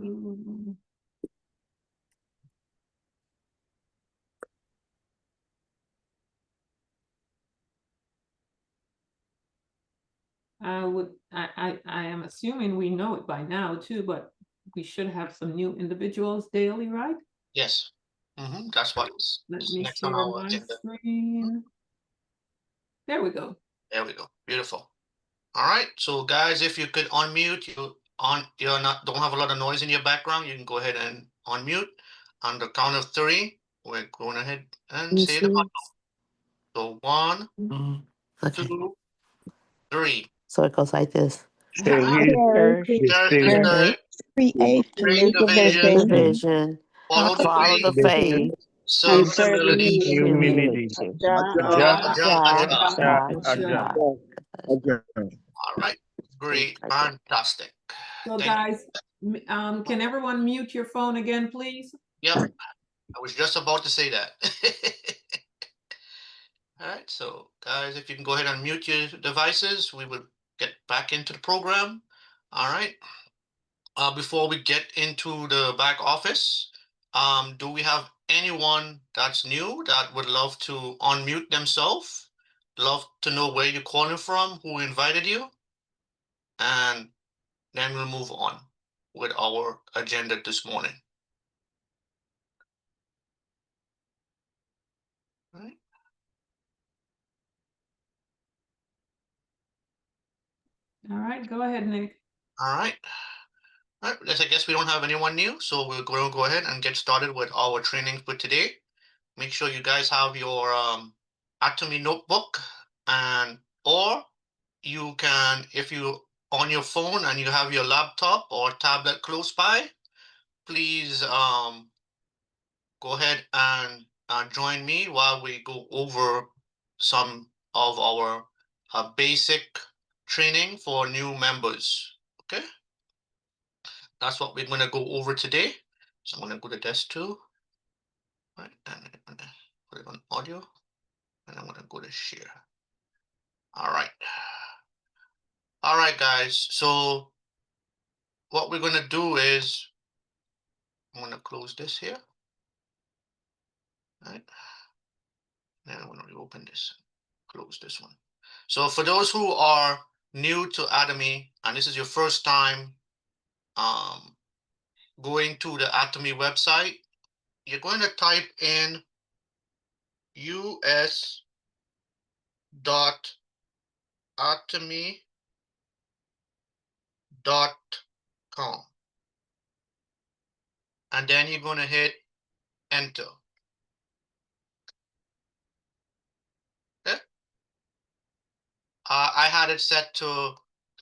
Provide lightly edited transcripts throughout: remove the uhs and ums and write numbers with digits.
I am assuming we know it by now too, but we should have some new individuals daily, right? Yes. That's what's Let me next on share our my agenda. screen. There we go. There we go. Beautiful. All right. So guys, if you could unmute, you're not don't have a lot of noise in your background, you can go ahead and unmute. On the count of 3, we're going ahead and say the button. So 1, Okay. 2, 3. So it goes like this. Share the create the vision, Vision, follow the follow the faith, faith, serve and the serve the humility. humility. Aja. All right. Great. Fantastic. So Thank you. guys, can everyone mute your phone again, please? Yep. I was just about to say that. All right. So guys, if you can go ahead and mute your devices, we will get back into the program. All right. Before we get into the back office, do we have anyone that's new that would love to unmute themselves? Love to know where you're calling from, who invited you, and then we'll move on with our agenda this morning. All right. All right, go ahead, Nick. All right. All right. I guess we don't have anyone new, so we're going to go ahead and get started with our training for today. Make sure you guys have your Atomy notebook, or you can, if you on your phone and you have your laptop or tablet close by, please go ahead and join me while we go over some of our basic training for new members. Okay, that's what we're going to go over today. So I'm going to go to desk 2, right, and I'm going to put it on audio, and I'm going to go to share. All right. All right, guys. So what we're going to do is I'm going to close this here. Right. Then I'm going to reopen this, close this one. So for those who are new to Atomy, and this is your first time going to the Atomy website, you're going to type in us.atomy.com. And then you're going to hit enter. Okay. I had it set to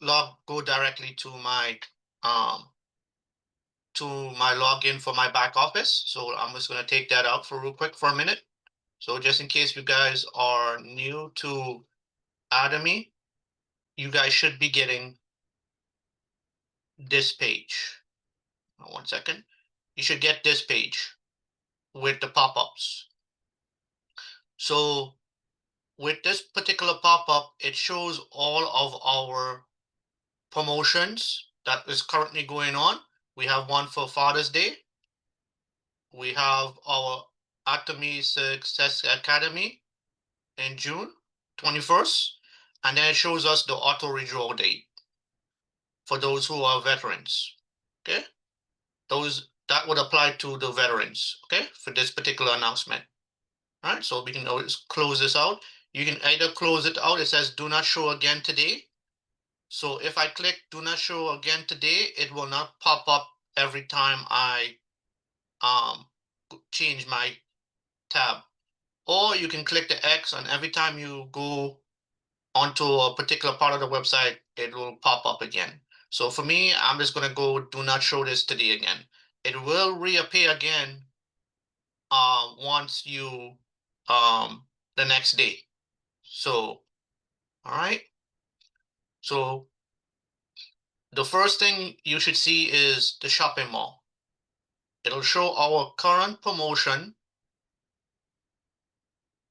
go directly to my login for my back office. So I'm just going to take that out for real quick for a minute. So just in case you guys are new to Atomy, you guys should be getting this page. 1 second. You should get this page with the pop-ups. So with this particular pop-up, it shows all of our promotions that is currently going on. We have one for Father's Day. We have our Atomy Success Academy in June 21st. And then it shows us the auto redraw date for those who are veterans. Okay. That would apply to the veterans, okay, for this particular announcement. All right, so we can always close this out. You can either close it out, it says do not show again today. So if I click do not show again today, it will not pop up every time I change my tab. Or you can click the X, and every time you go onto a particular part of the website, it will pop up again. So for me, I'm just going to go do not show this today again. It will reappear again once you the next day. So all right, so the first thing you should see is the shopping mall. It'll show our current promotion,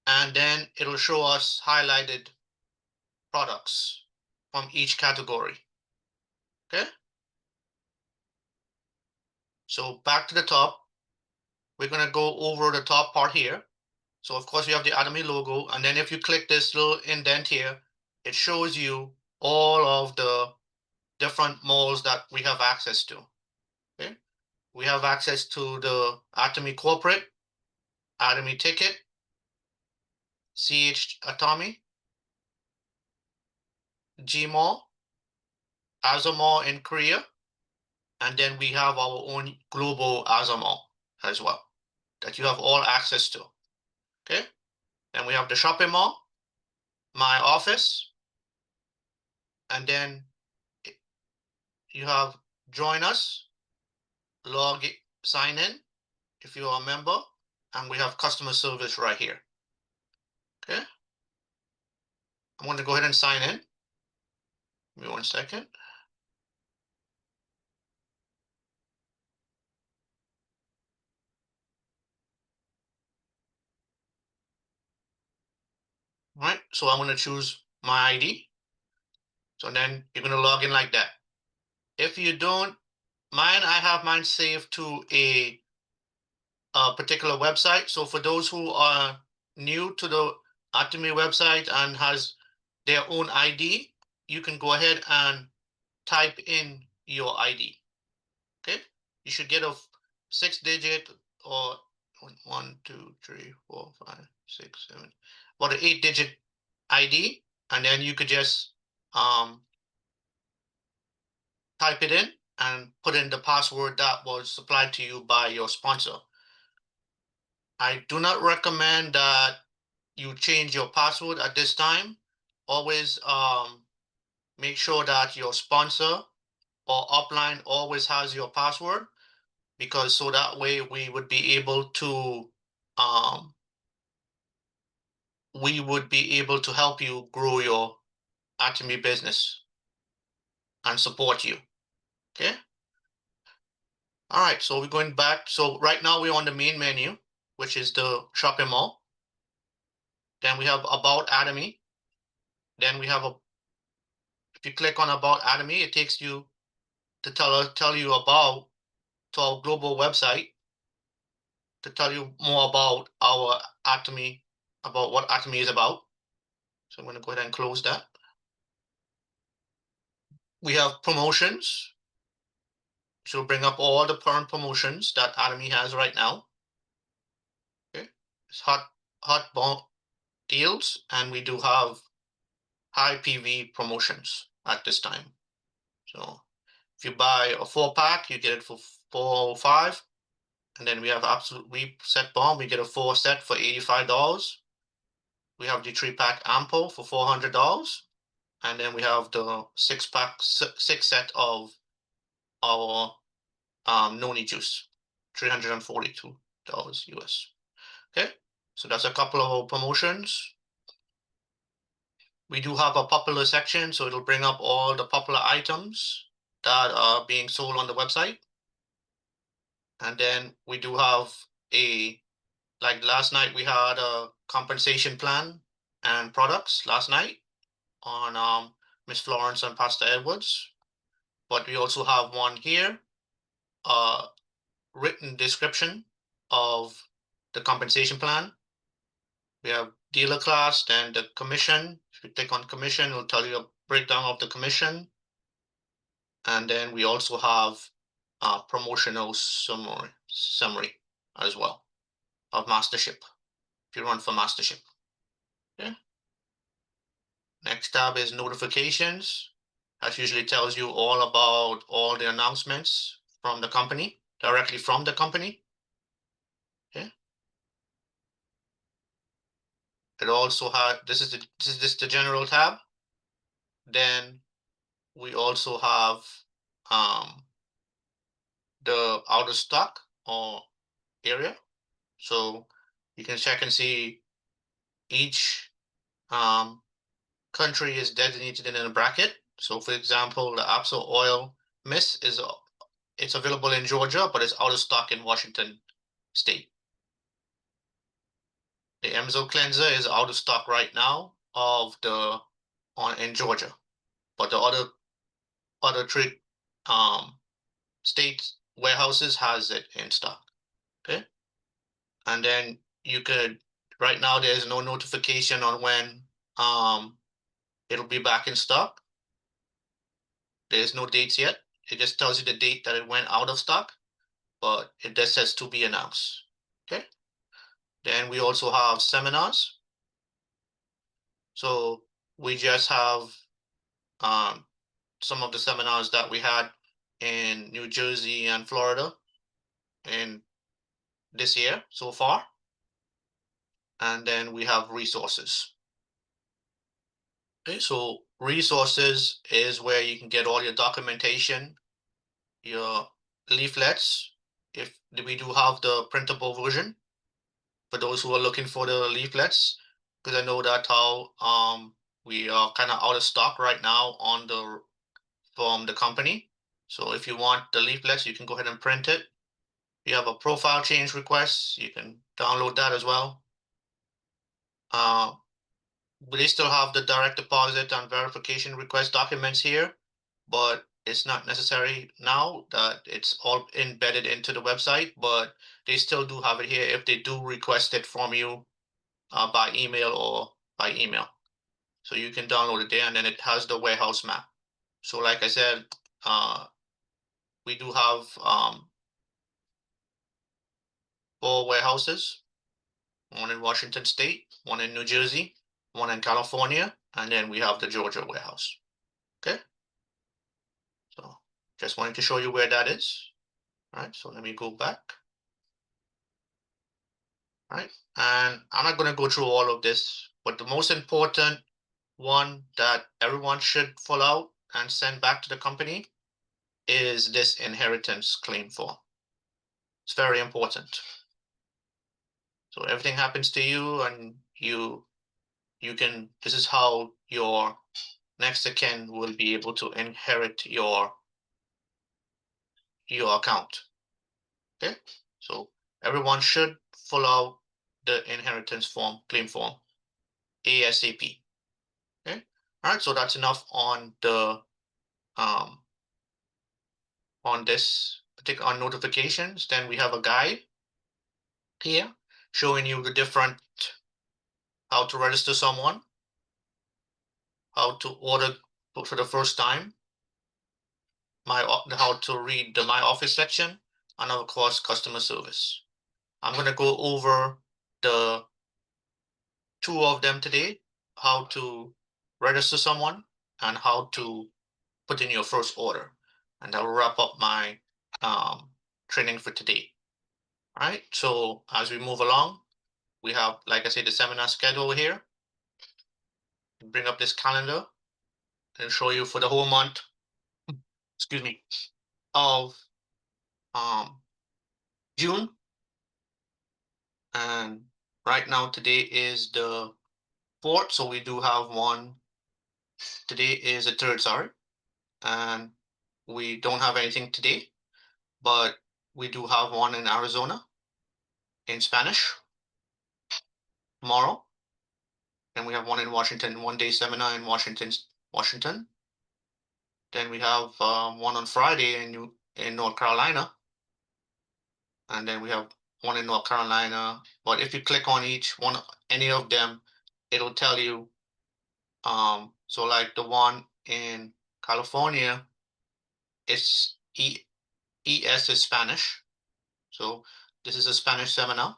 and then it'll show us highlighted products from each category. Okay, So back to the top, we're gonna go over the top part here. So of course we have the Atomy logo, and then if you click this little indent here, it shows you all of the different malls that we have access to. Okay, we have access to the Atomy Corporate, Atomy Ticket, CH Atomy, G Mall, Azo Mall in Korea, and then we have our own global Azo Mall as well that you have all access to. Okay, and we have the shopping mall, my office, and then you have join us, sign in if you are a member, and we have customer service right here. Okay, I'm going to go ahead and sign in. Give me 1 second. All right, so I'm going to choose my ID. So then you're going to log in like that. If you don't, I have mine saved to a particular website. So for those who are new to the Atomy website and has their own ID, you can go ahead and type in your ID. Okay, you should get a 6-digit or 1, 2, 3, 4, 5, 6, 7, about an 8-digit ID, and then you could just type it in and put in the password that was supplied to you by your sponsor. I do not recommend that you change your password at this time. Always make sure that your sponsor or upline always has your password, because so that way we would be able to help you grow your Atomy business and support you. Okay. All right, so we're going back. So right now we're on the main menu, which is the shopping mall. Then we have About Atomy. Then we have if you click on About Atomy, it takes you to tell you about to our global website to tell you more about our Atomy, about what Atomy is about. So I'm going to go ahead and close that. We have promotions. So bring up all the current promotions that Atomy has right now. Okay, it's hot deals, and we do have high PV promotions at this time. So if you buy a 4-pack, you get it for $405, and then we have absolute reset bomb. We get a 4 set for $85. We have the 3-pack ample for $400, and then we have the 6 set of our noni juice, $342 US. Okay, so that's a couple of our promotions. We do have a popular section, so it'll bring up all the popular items that are being sold on the website. And then we do have like last night, we had a compensation plan and products last night on Miss Florence and Pastor Edwards. But we also have one here, a written description of the compensation plan. We have dealer class, then the commission. If you click on commission, it'll tell you a breakdown of the commission. And then we also have a promotional summary as well of mastership, if you run for mastership. Okay. Next tab is notifications. That usually tells you all about all the announcements from the company, directly from the company. Okay. It also has, this is just the general tab. Then we also have the out of stock or area. So you can check and see each country is designated in a bracket. So for example, the Absol Oil Mist it's available in Georgia, but it's out of stock in Washington State. The Emzo cleanser is out of stock right now in Georgia, but the other 3 states warehouses has it in stock. Okay. And then you could, right now, there's no notification on when it'll be back in stock. There's no dates yet. It just tells you the date that it went out of stock, but it just says to be announced. Okay. Then we also have seminars. So we just have some of the seminars that we had in New Jersey and Florida in this year so far. And then we have resources. Okay, so resources is where you can get all your documentation, your leaflets. If we do have the printable version for those who are looking for the leaflets, because I know that how we are kind of out of stock right now on the from the company. So if you want the leaflets, you can go ahead and print it. If you have a profile change request, you can download that as well. They still have the direct deposit and verification request documents here, but it's not necessary now that it's all embedded into the website, but they still do have it here if they do request it from you by email or by email. So you can download it there, and then it has the warehouse map. So like I said, we do have 4 warehouses, one in Washington State, one in New Jersey, one in California, and then we have the Georgia warehouse. Okay. So just wanted to show you where that is. All right, so let me go back. All right, and I'm not going to go through all of this, but the most important one that everyone should fill out and send back to the company is this inheritance claim form. It's very important. So everything happens to you, and you can, this is how your next of kin will be able to inherit your account. Okay, so everyone should fill out the inheritance form, claim form, ASAP. Okay, all right, so that's enough on the on this particular on notifications. Then we have a guide here showing you the different how to register someone, how to order for the first time, how to read the My Office section, and of course customer service. I'm going to go over the 2 of them today, how to register someone and how to put in your first order. And that will wrap up my training for today. All right, so as we move along, we have, like I said, the seminar schedule here. Bring up this calendar and show you for the whole month, excuse me, of June. And right now, today is the 4th, so we do have one. Today is the 3rd, sorry. And we don't have anything today, but we do have one in Arizona in Spanish tomorrow. And we have one in Washington, 1-day seminar in Washington. Then we have one on Friday in North Carolina. And then we have one in North Carolina. But if you click on any of them, it'll tell you. So like the one in California, it's ES is Spanish. So this is a Spanish seminar,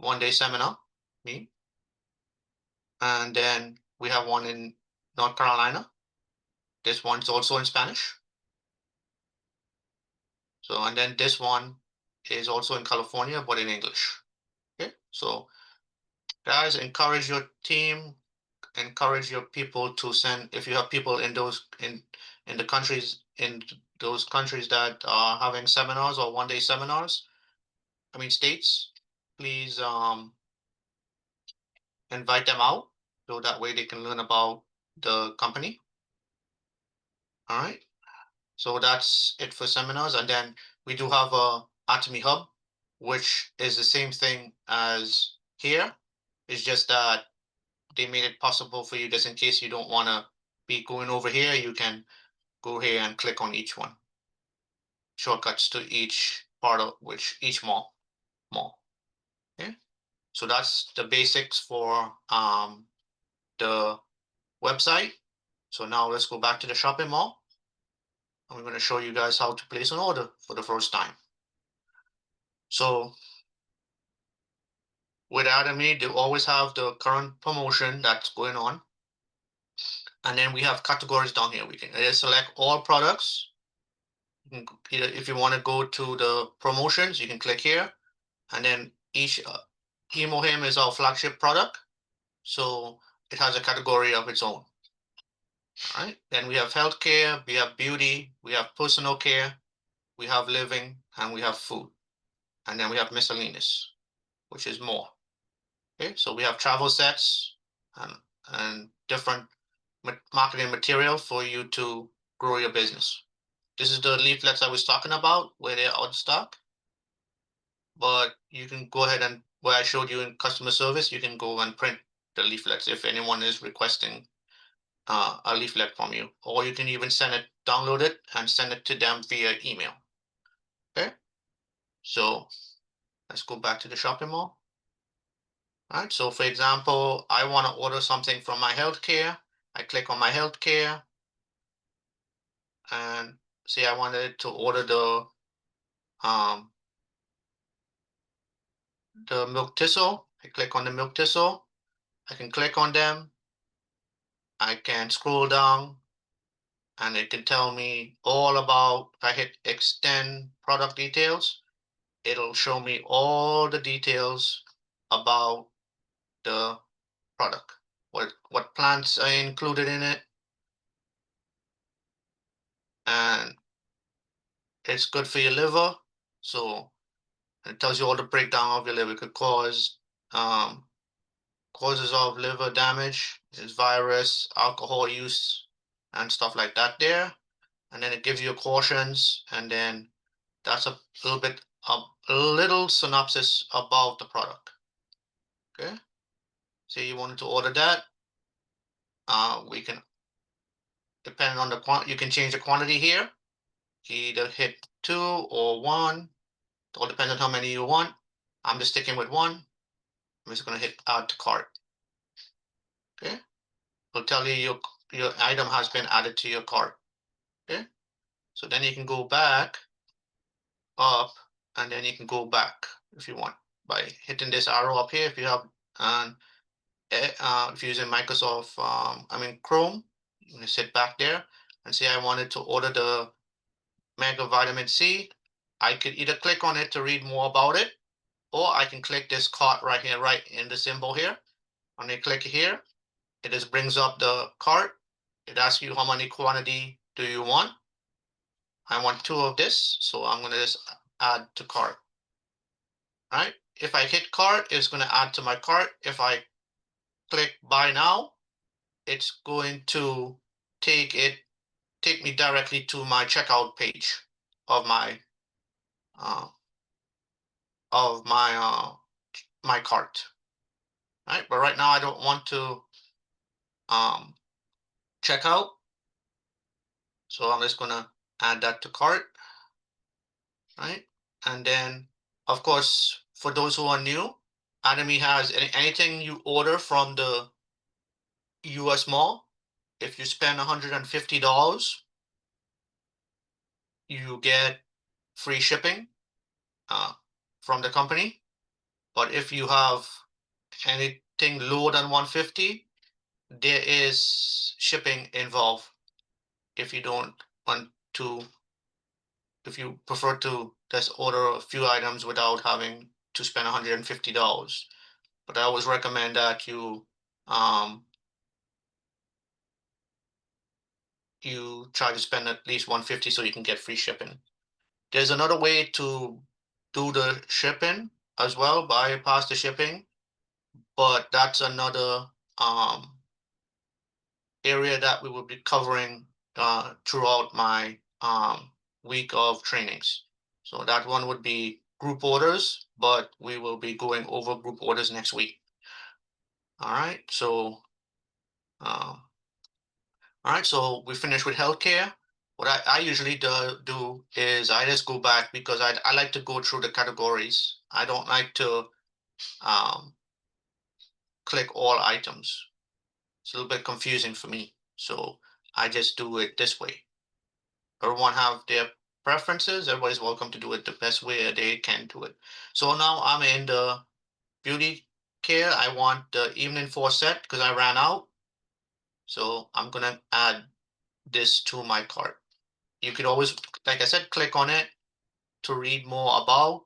1-day seminar, me. And then we have one in North Carolina. This one's also in Spanish. So, and then this one is also in California, but in English. Okay, so guys, encourage your team, encourage your people to send, if you have people in those, in the countries, in those countries that are having seminars or 1-day seminars, states, please invite them out so that way they can learn about the company. All right, so that's it for seminars. And then we do have a Atomy Hub, which is the same thing as here. It's just that they made it possible for you, just in case you don't want to be going over here, you can go here and click on each one. shortcuts to each part of each mall. Okay, so that's the basics for the website. So now let's go back to the shopping mall. I'm going to show you guys how to place an order for the first time. So with Atomy, they always have the current promotion that's going on. And then we have categories down here. We can either select all products. You can either, if you want to go to the promotions, you can click here. And then each Hemohim is our flagship product. So it has a category of its own. All right. Then we have healthcare, we have beauty, we have personal care, we have living, and we have food. And then we have miscellaneous, which is more. Okay, so we have travel sets and different marketing material for you to grow your business. This is the leaflets I was talking about where they're out of stock. But you can go ahead and where I showed you in customer service, you can go and print the leaflets if anyone is requesting a leaflet from you, or you can even send it, download it, and send it to them via email. Okay, so let's go back to the shopping mall. All right, so for example, I want to order something from my healthcare. I click on my healthcare and say I wanted to order the milk thistle. I click on the milk thistle. I can click on them. I can scroll down and it can tell me all about, if I hit extend product details, it'll show me all the details about the product, what plants are included in it, and it's good for your liver. So it tells you all the breakdown of your liver. It could cause causes of liver damage is virus, alcohol use, and stuff like that there. And then it gives you cautions, and then that's a little bit a little synopsis about the product. Okay, say you wanted to order that. We can, depending on the you can change the quantity here. Either hit 2 or 1. It all depends on how many you want. I'm just sticking with 1. I'm just going to hit add to cart. Okay, it'll tell you your item has been added to your cart. Okay, so then you can go back up, and then you can go back if you want by hitting this arrow up here. If you have if you're using Microsoft, Chrome, you can sit back there and say I wanted to order the Mega Vitamin C. I could either click on it to read more about it, or I can click this cart right here, right in the symbol here. When you click here, it just brings up the cart. It asks you how many quantity do you want. I want 2 of this, so I'm going to just add to cart. All right. If I hit cart, it's going to add to my cart. If I click buy now, it's going to take me directly to my checkout page of my my cart. All right, but right now I don't want to check out, so I'm just gonna add that to cart. Right, and then of course for those who are new, Atomy has anything you order from the US Mall, if you spend $150, you get free shipping from the company. But if you have anything lower than 150, there is shipping involved. If you don't want to, if you prefer to just order a few items without having to spend $150. But I always recommend that you try to spend at least 150 so you can get free shipping. There's another way to do the shipping as well, bypass the shipping, but that's another area that we will be covering throughout my week of trainings. So that one would be group orders, but we will be going over group orders next week. All right, so we finished with healthcare. what I usually do is I just go back because I like to go through the categories. I don't like to um, click all items. It's a little bit confusing for me. So I just do it this way. Everyone have their preferences. Everybody's welcome to do it the best way they can do it. So now I'm in the beauty care. I want the evening 4 set because I ran out. So I'm gonna add this to my cart. You could always, like I said, click on it to read more about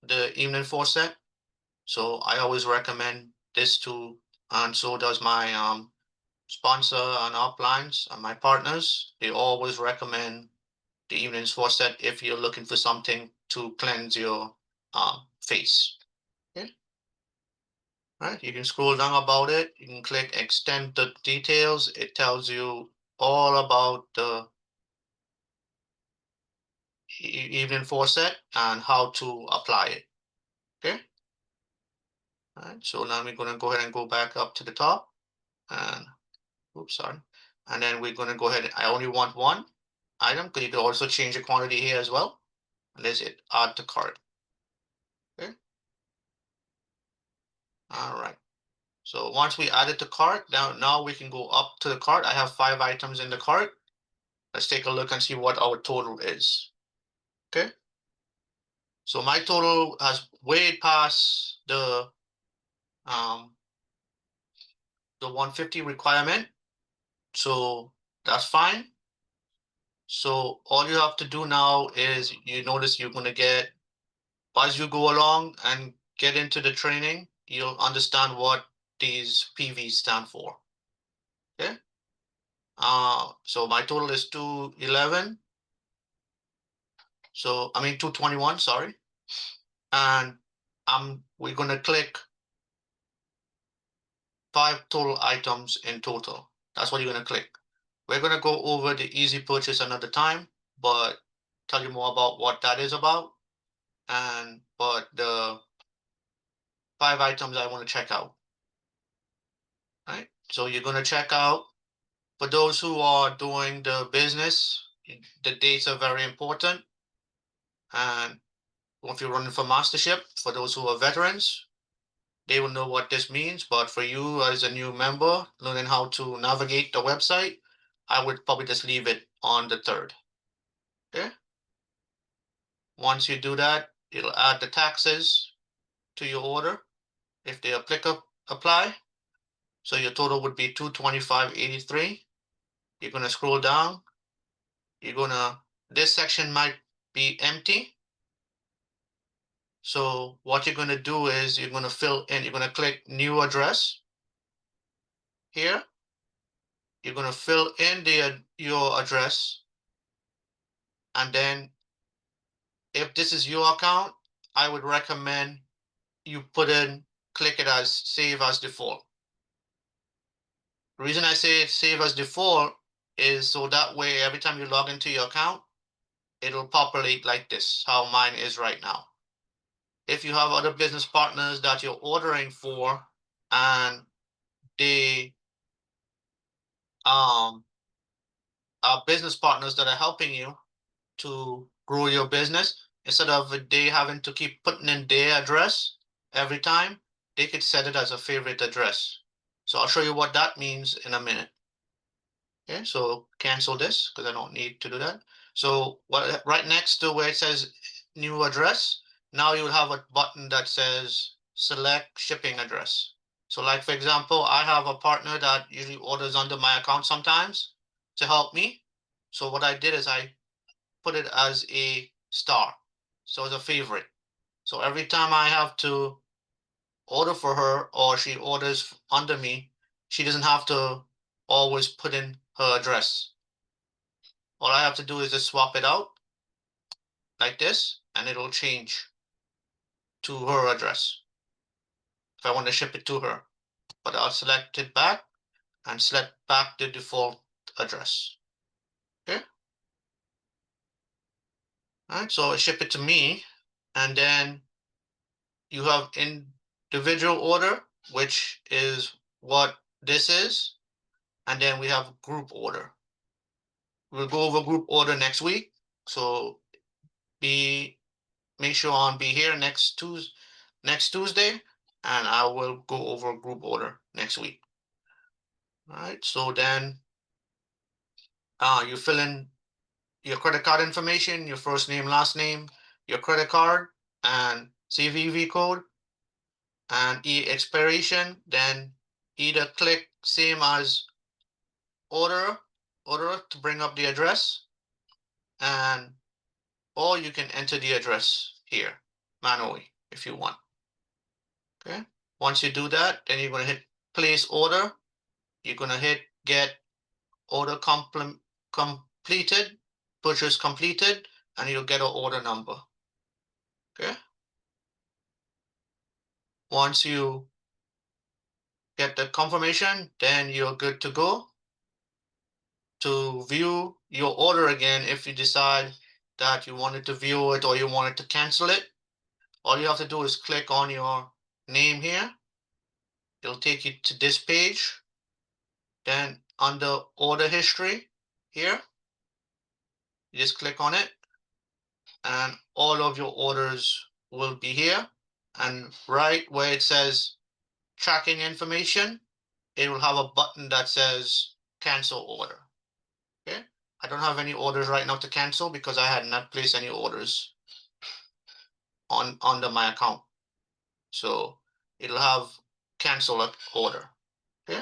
the evening 4 set. So I always recommend this too, and so does my sponsor and uplines and my partners. They always recommend the evenings 4 set if you're looking for something to cleanse your face. Okay. All right, you can scroll down about it. You can click extend the details. It tells you all about the evening 4 set and how to apply it. Okay. All right, so now we're going to go ahead and go back up to the top and oops, sorry. And then we're going to go ahead. I only want one item because you can also change the quantity here as well. And let's hit add to cart. Okay. All right. So once we add it to cart, now we can go up to the cart. I have 5 items in the cart. Let's take a look and see what our total is. Okay. So my total has way past the 150 requirement. So that's fine. So all you have to do now is you notice you're going to get, as you go along and get into the training, you'll understand what these PVs stand for. Okay. So my total is 211. So I mean 221, sorry. And we're gonna click 5 total items in total. That's what you're gonna click. We're gonna go over the easy purchase another time, but tell you more about what that is about. But the 5 items I want to check out. Right? So you're gonna check out, for those who are doing the business, the dates are very important. And if you're running for mastership, for those who are veterans, they will know what this means. But for you as a new member, learning how to navigate the website, I would probably just leave it on the 3rd. Okay. Once you do that, it'll add the taxes to your order if they apply. So your total would be 225.83. You're gonna scroll down. This section might be empty. So what you're gonna do is you're gonna fill in. You're gonna click new address here. You're gonna fill in your address, and then if this is your account, I would recommend you click it as save as default. The reason I say save as default is so that way every time you log into your account, it'll populate like this, how mine is right now. If you have other business partners that you're ordering for and they are business partners that are helping you to grow your business, instead of they having to keep putting in their address every time, they could set it as a favorite address. So I'll show you what that means in a minute. Okay, so cancel this because I don't need to do that. So right next to where it says new address, now you'll have a button that says select shipping address. So like, for example, I have a partner that usually orders under my account sometimes to help me. So what I did is I put it as a star. So it's a favorite. So every time I have to order for her or she orders under me, she doesn't have to always put in her address. All I have to do is just swap it out like this, and it'll change to her address if I want to ship it to her. But I'll select it back and select back the default address. Okay. All right, so I ship it to me, and then you have individual order, which is what this is, and then we have group order. we'll go over group order next week. So make sure on be here next Tuesday, and I will go over group order next week. All right, so then you fill in your credit card information, your first name, last name, your credit card, and CVV code, and expiration. Then either click same as order to bring up the address, and or you can enter the address here manually if you want. Okay. Once you do that, then you're going to hit place order. You're going to hit get order completed, purchase completed, and you'll get an order number. Okay. Once you get the confirmation, then you're good to go to view your order again. If you decide that you wanted to view it or you wanted to cancel it, all you have to do is click on your name here. It'll take you to this page. Then under order history here, you just click on it and all of your orders will be here. And right where it says tracking information, it will have a button that says cancel order. Okay. I don't have any orders right now to cancel because I had not placed any orders under my account. So it'll have cancel order. Okay.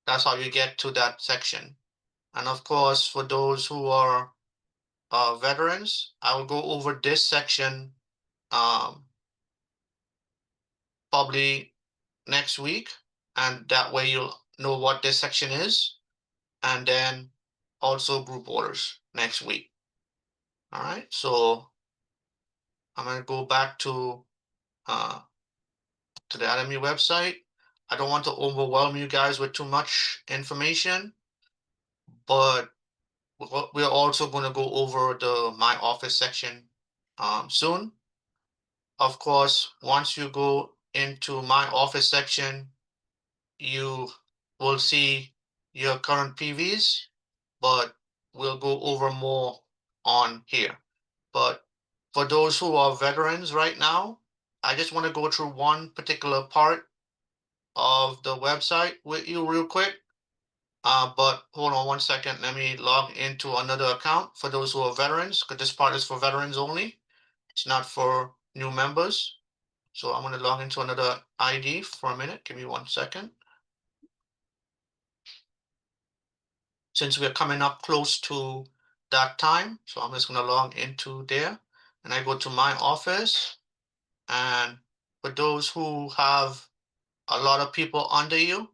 That's how you get to that section. And of course, for those who are veterans, I will go over this section probably next week, and that way you'll know what this section is, and then also group orders next week. All right, so I'm going to go back to the Academy website. I don't want to overwhelm you guys with too much information, but we're also going to go over the My Office section soon. Of course, once you go into My Office section, you will see your current PVs, but we'll go over more on here. But for those who are veterans right now, I just want to go through one particular part of the website with you real quick. But hold on one second. Let me log into another account for those who are veterans, because this part is for veterans only. It's not for new members. So I'm going to log into another ID for a minute. Give me 1 second. Since we're coming up close to that time, so I'm just going to log into there, and I go to My Office. And for those who have a lot of people under you,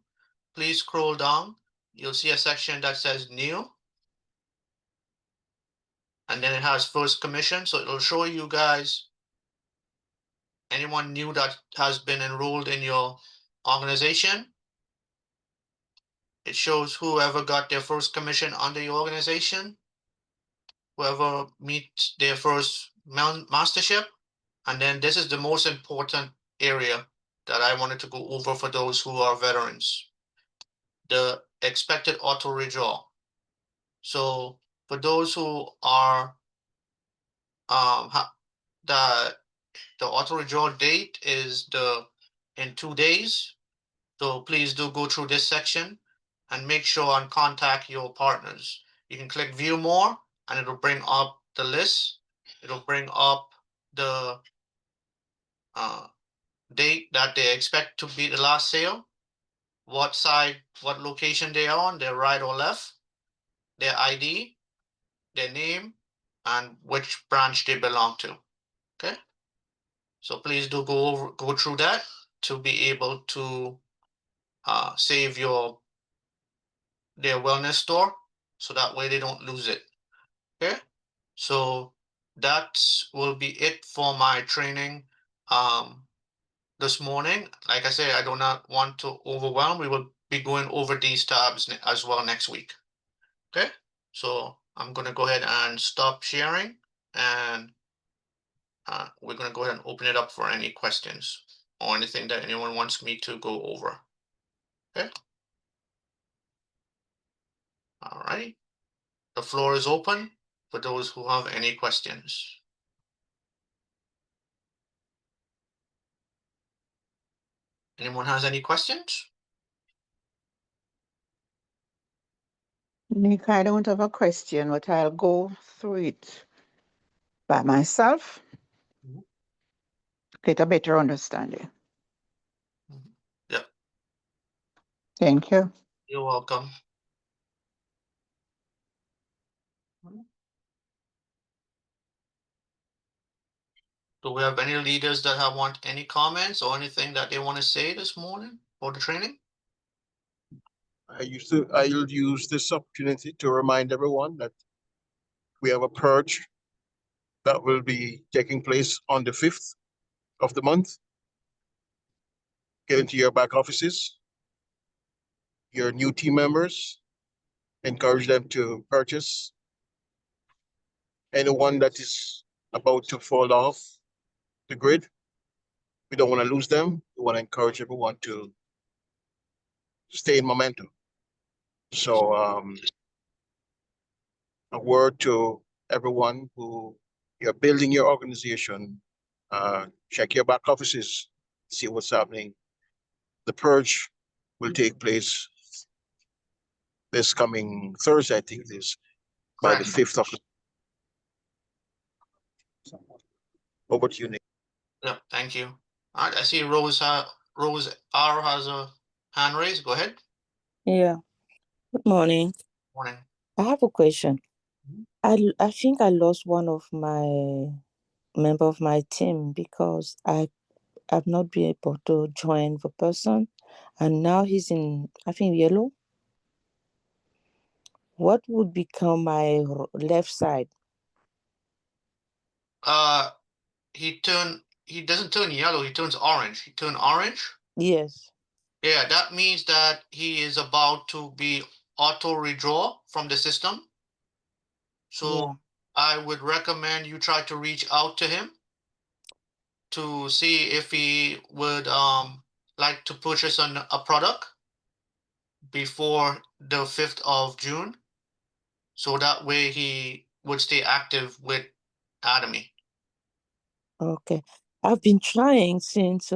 please scroll down. You'll see a section that says new, and then it has first commission. So it'll show you guys anyone new that has been enrolled in your organization. It shows whoever got their first commission under your organization, whoever meets their first mastership. And then this is the most important area that I wanted to go over for those who are veterans: the expected auto redraw. So for those who are the auto redraw date is in 2 days. So please do go through this section and make sure and contact your partners. You can click view more and it'll bring up the list. It'll bring up the date that they expect to be the last sale, what side, what location they are on, their right or left, their ID, their name, and which branch they belong to. Okay. So please do go through that to be able to save their wellness store, so that way they don't lose it. Okay. So that will be it for my training this morning. Like I said, I do not want to overwhelm. We will be going over these tabs as well next week. Okay. So I'm going to go ahead and stop sharing, and we're going to go ahead and open it up for any questions or anything that anyone wants me to go over. Okay. All right. The floor is open for those who have any questions. Anyone has any questions? Nick, I don't have a question, but I'll go through it by myself, Mhm. get a better understanding. Yeah, Thank you. you're welcome. Do we have any leaders that want any comments or anything that they want to say this morning for the training? I'll use this opportunity to remind everyone that we have a purge that will be taking place on the 5th of the month. Get into your back offices, your new team members, encourage them to purchase. Anyone that is about to fall off the grid, we don't want to lose them. We want to encourage everyone to stay in momentum. So a word to everyone who you're building your organization, check your back offices, see what's happening. The purge will take place this coming Thursday, I think it is, by the Correct. 5th of. Over to you, Nick. Yeah, thank you. All right, I see Rose R has a hand raised. Go ahead. Yeah. Good morning. Morning. I have a question. Mhm. I think I lost one of my member of my team because I have not been able to join the person, and now he's in, I think, yellow. What would become my left side? He doesn't turn yellow, he turns orange. He turned orange. Yes. Yeah, that means that he is about to be auto redraw from the system. So Yeah. I would recommend you try to reach out to him to see if he would like to purchase a product before the 5th of June. So that way he would stay active with Atomy. Okay. I've been trying since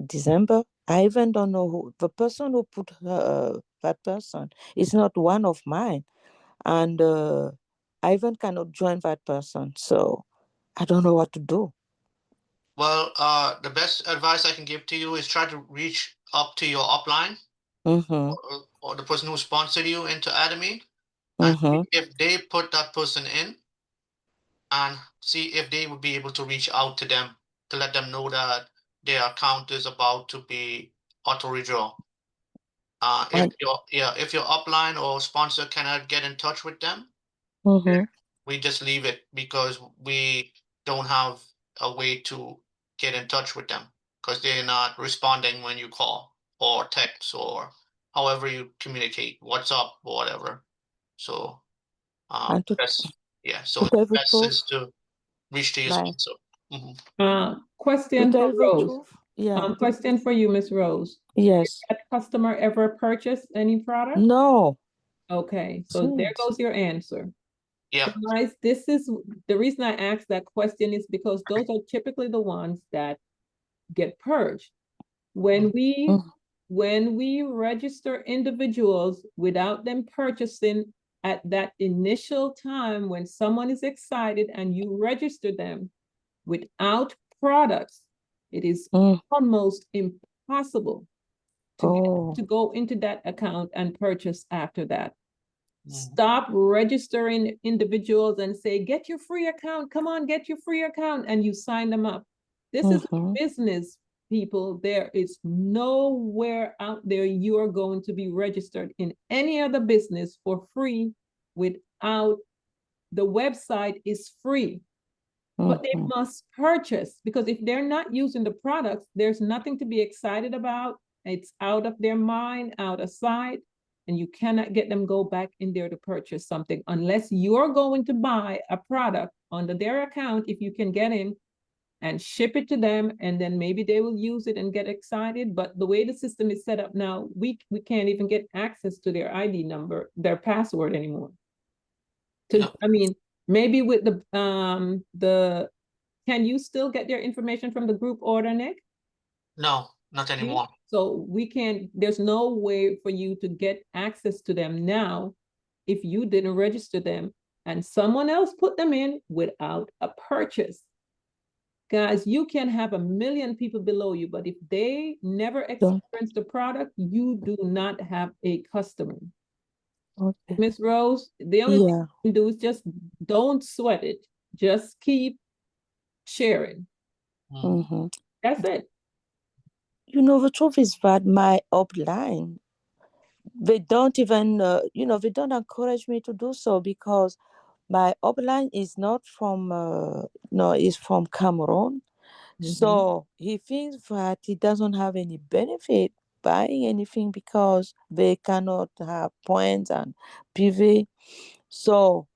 December. I even don't know who the person who put that person is not one of mine, and I even cannot join that person. So I don't know what to do. Well, the best advice I can give to you is try to reach up to your upline Mm-hmm. or the person who sponsored you into Atomy and see Mm-hmm. if they put that person in and see if they would be able to reach out to them to let them know that their account is about to be auto redraw. And If your upline or sponsor cannot get in touch with them, mm-hmm. we just leave it because we don't have a way to get in touch with them because they're not responding when you call or text or however you communicate, WhatsApp or whatever. So And so to tell the best is truth, to reach to your like sponsor. Mhm. to Question for tell the Rose. truth, yeah. Question for you, Miss Rose. Yes. That customer ever purchased any product? No. Okay, so there Since. goes your answer. Yeah, Guys, this is the reason I asked that question is because those are typically the ones that get purged. When we Mm. when we register individuals without them purchasing at that initial time when someone is excited and you register them without products, it is Mm. almost impossible to get Oh. to go into that account and purchase after that. Mhm. Stop registering individuals and say, get your free account. Come on, get your free account. And you sign them up. This is Mm-hmm. business, people. There is nowhere out there you are going to be registered in any other business for free without the website is free. But they Mm-hmm. must purchase because if they're not using the products, there's nothing to be excited about. It's out of their mind, out of sight, and you cannot get them go back in there to purchase something unless you're going to buy a product under their account if you can get in and ship it to them, and then maybe they will use it and get excited. But the way the system is set up now, we can't even get access to their ID number, their password anymore. Yeah. I mean, maybe with the can you still get their information from the group order, Nick? No, not anymore. So we can't, there's no way for you to get access to them now if you didn't register them and someone else put them in without a purchase. Guys, you can have 1 million people below you, but if they never experience the product, you do not have a customer. Okay. Miss Rose, the only thing you can do is just don't sweat it. Just keep sharing. Mm-hmm. That's it. You know, the truth is that my upline, they don't even, they don't encourage me to do so because my upline is not from, is from Cameroon. So he thinks that he doesn't have any benefit buying anything because they cannot have points and PV. So,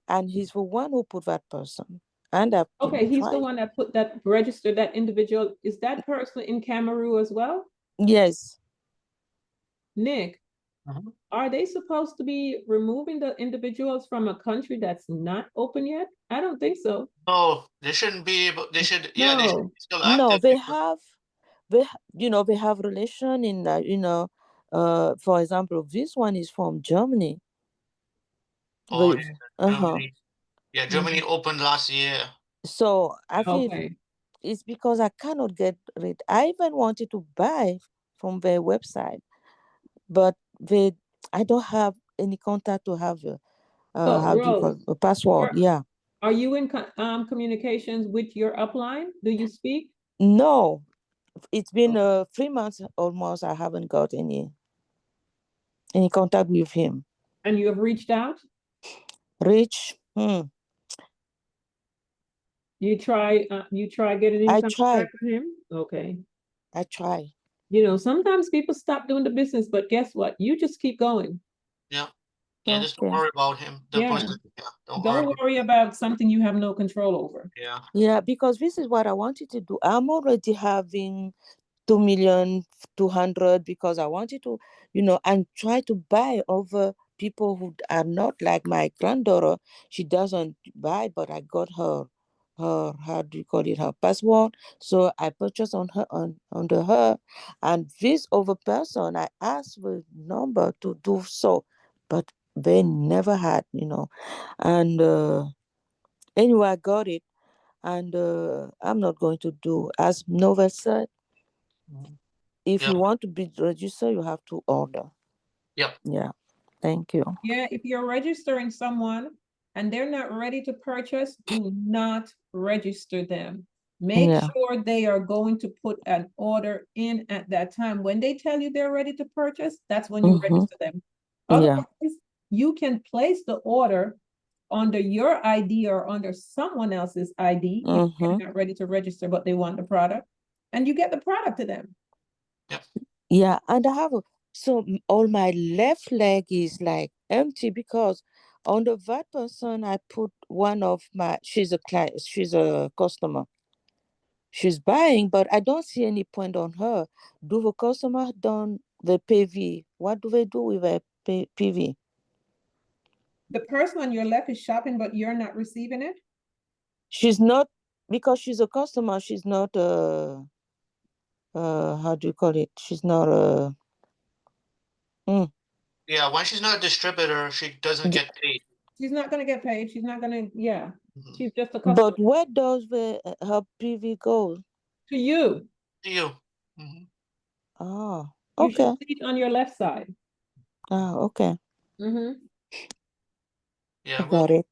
and he's the one who put that person. And I've Okay, he's the tried. one that put that, registered that individual. Is that person in Cameroon as well? Yes. Nick, Mhm. are they supposed to be removing the individuals from a country that's not open yet? I don't think so. No, they shouldn't be able, they should, yeah, they should No. be still No, active. they have, they have relation in, for example, this one is from Germany. Oh, The- yeah, Germany. Yeah, Germany opened last year. So I think Okay. it's because I cannot get rid. I even wanted to buy from their website, but I don't have any contact to have So, how do you call Rose, a password? Yeah. are you in communications with your upline? Do you speak? No, it's been 3 months almost. I haven't got any contact with him. And you have reached out? Rich, You try getting in I contact try. with him? Okay. I try. You know, sometimes people stop doing the business, but guess what? You just keep going. Yeah. Yeah, just don't Okay. worry about him. The Yeah. person, yeah, don't worry Don't about worry about something you have no control over. Yeah. Yeah, because this is what I wanted to do. I'm already having 2,200,000 because I wanted to, and try to buy over people who are not like my granddaughter. She doesn't buy, but I got her how do you call it, her password. So I purchased on her under her, and this other person I asked the number to do so, but they never had, and anyway I got it, and I'm not going to do as Nova said. If Yeah. you want to be registered, you have to order. Yep. Yeah. Thank you. Yeah, if you're registering someone and they're not ready to purchase, do not register them. Make Yeah. sure they are going to put an order in at that time. When they tell you they're ready to purchase, that's when you register them. Yeah. Otherwise, you can place the order under your ID or under someone else's ID if they're not ready to register, but they want the product, and you get the product to them. Yeah, and I have all my left leg is like empty because under that person I put one of my, she's a client, she's a customer. She's buying, but I don't see any point on her. Do the customer done the PV? What do they do with a PV? The person on your left is shopping, but you're not receiving it. She's not, because she's a customer. She's not how do you call it? She's not Yeah, when she's not a distributor, she doesn't get paid. She's not gonna get paid. She's not gonna, yeah. Mhm. She's just a customer. But where does her PV go? To you. To you. Mhm. Oh, You should okay. see it on your left side. Okay. Yeah, Got it.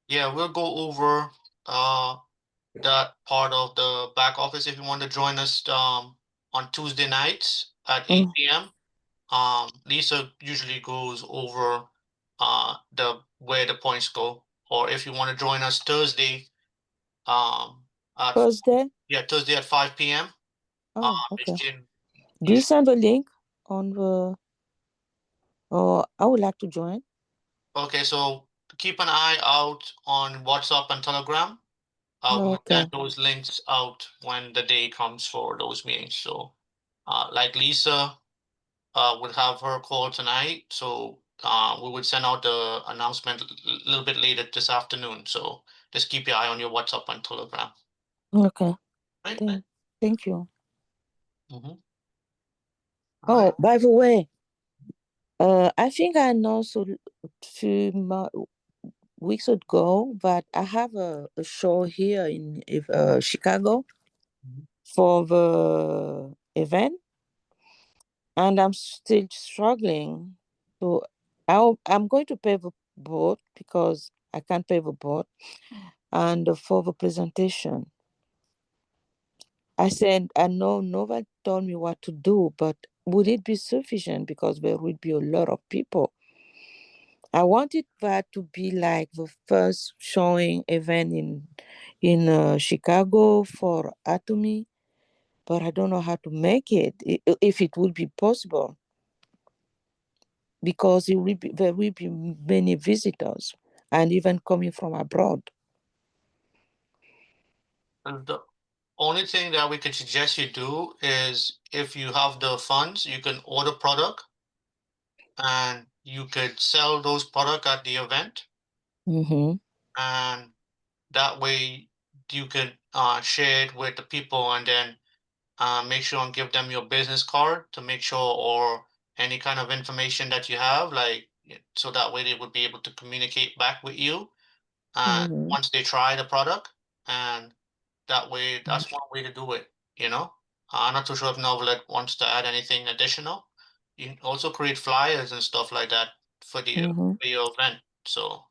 yeah, we'll go over that part of the back office if you want to join us on Tuesday nights at 8 p.m. Lisa usually goes over the where the points go. Or if you want to join us Thursday, at Thursday? Thursday at 5 p.m. Oh, Miss okay. Jane Do you send the link on the, or I would like to join? Okay, so keep an eye out on WhatsApp and Telegram. we'll Okay. send those links out when the day comes for those meetings. So, like Lisa, would have her call tonight. So, we would send out the announcement a little bit later this afternoon. So just keep your eye on your WhatsApp and Telegram. Okay. Right? Thank you. Mhm. Oh, Alright. by the way, I think I know so few weeks ago that I have a show here in Chicago Mhm. for the event, and I'm still struggling. So I'm going to pay the board because I can't pay the board, and for the presentation. I said, I know nobody told me what to do, but would it be sufficient? Because there would be a lot of people. I wanted that to be like the first showing event in Chicago for Atomy, but I don't know how to make it, if it would be possible, because there will be many visitors and even coming from abroad. And the only thing that we could suggest you do is if you have the funds, you can order product and you could sell those product at the event, Mm-hmm. and that way you could share it with the people, and then make sure and give them your business card to make sure, or any kind of information that you have, like, so that way they would be able to communicate back with you Mm-hmm. once they try the product, and that way that's one way to do it, you know. I'm not too sure if Novelet wants to add anything additional. You can also create flyers and stuff like that for Mm-hmm. for your event. So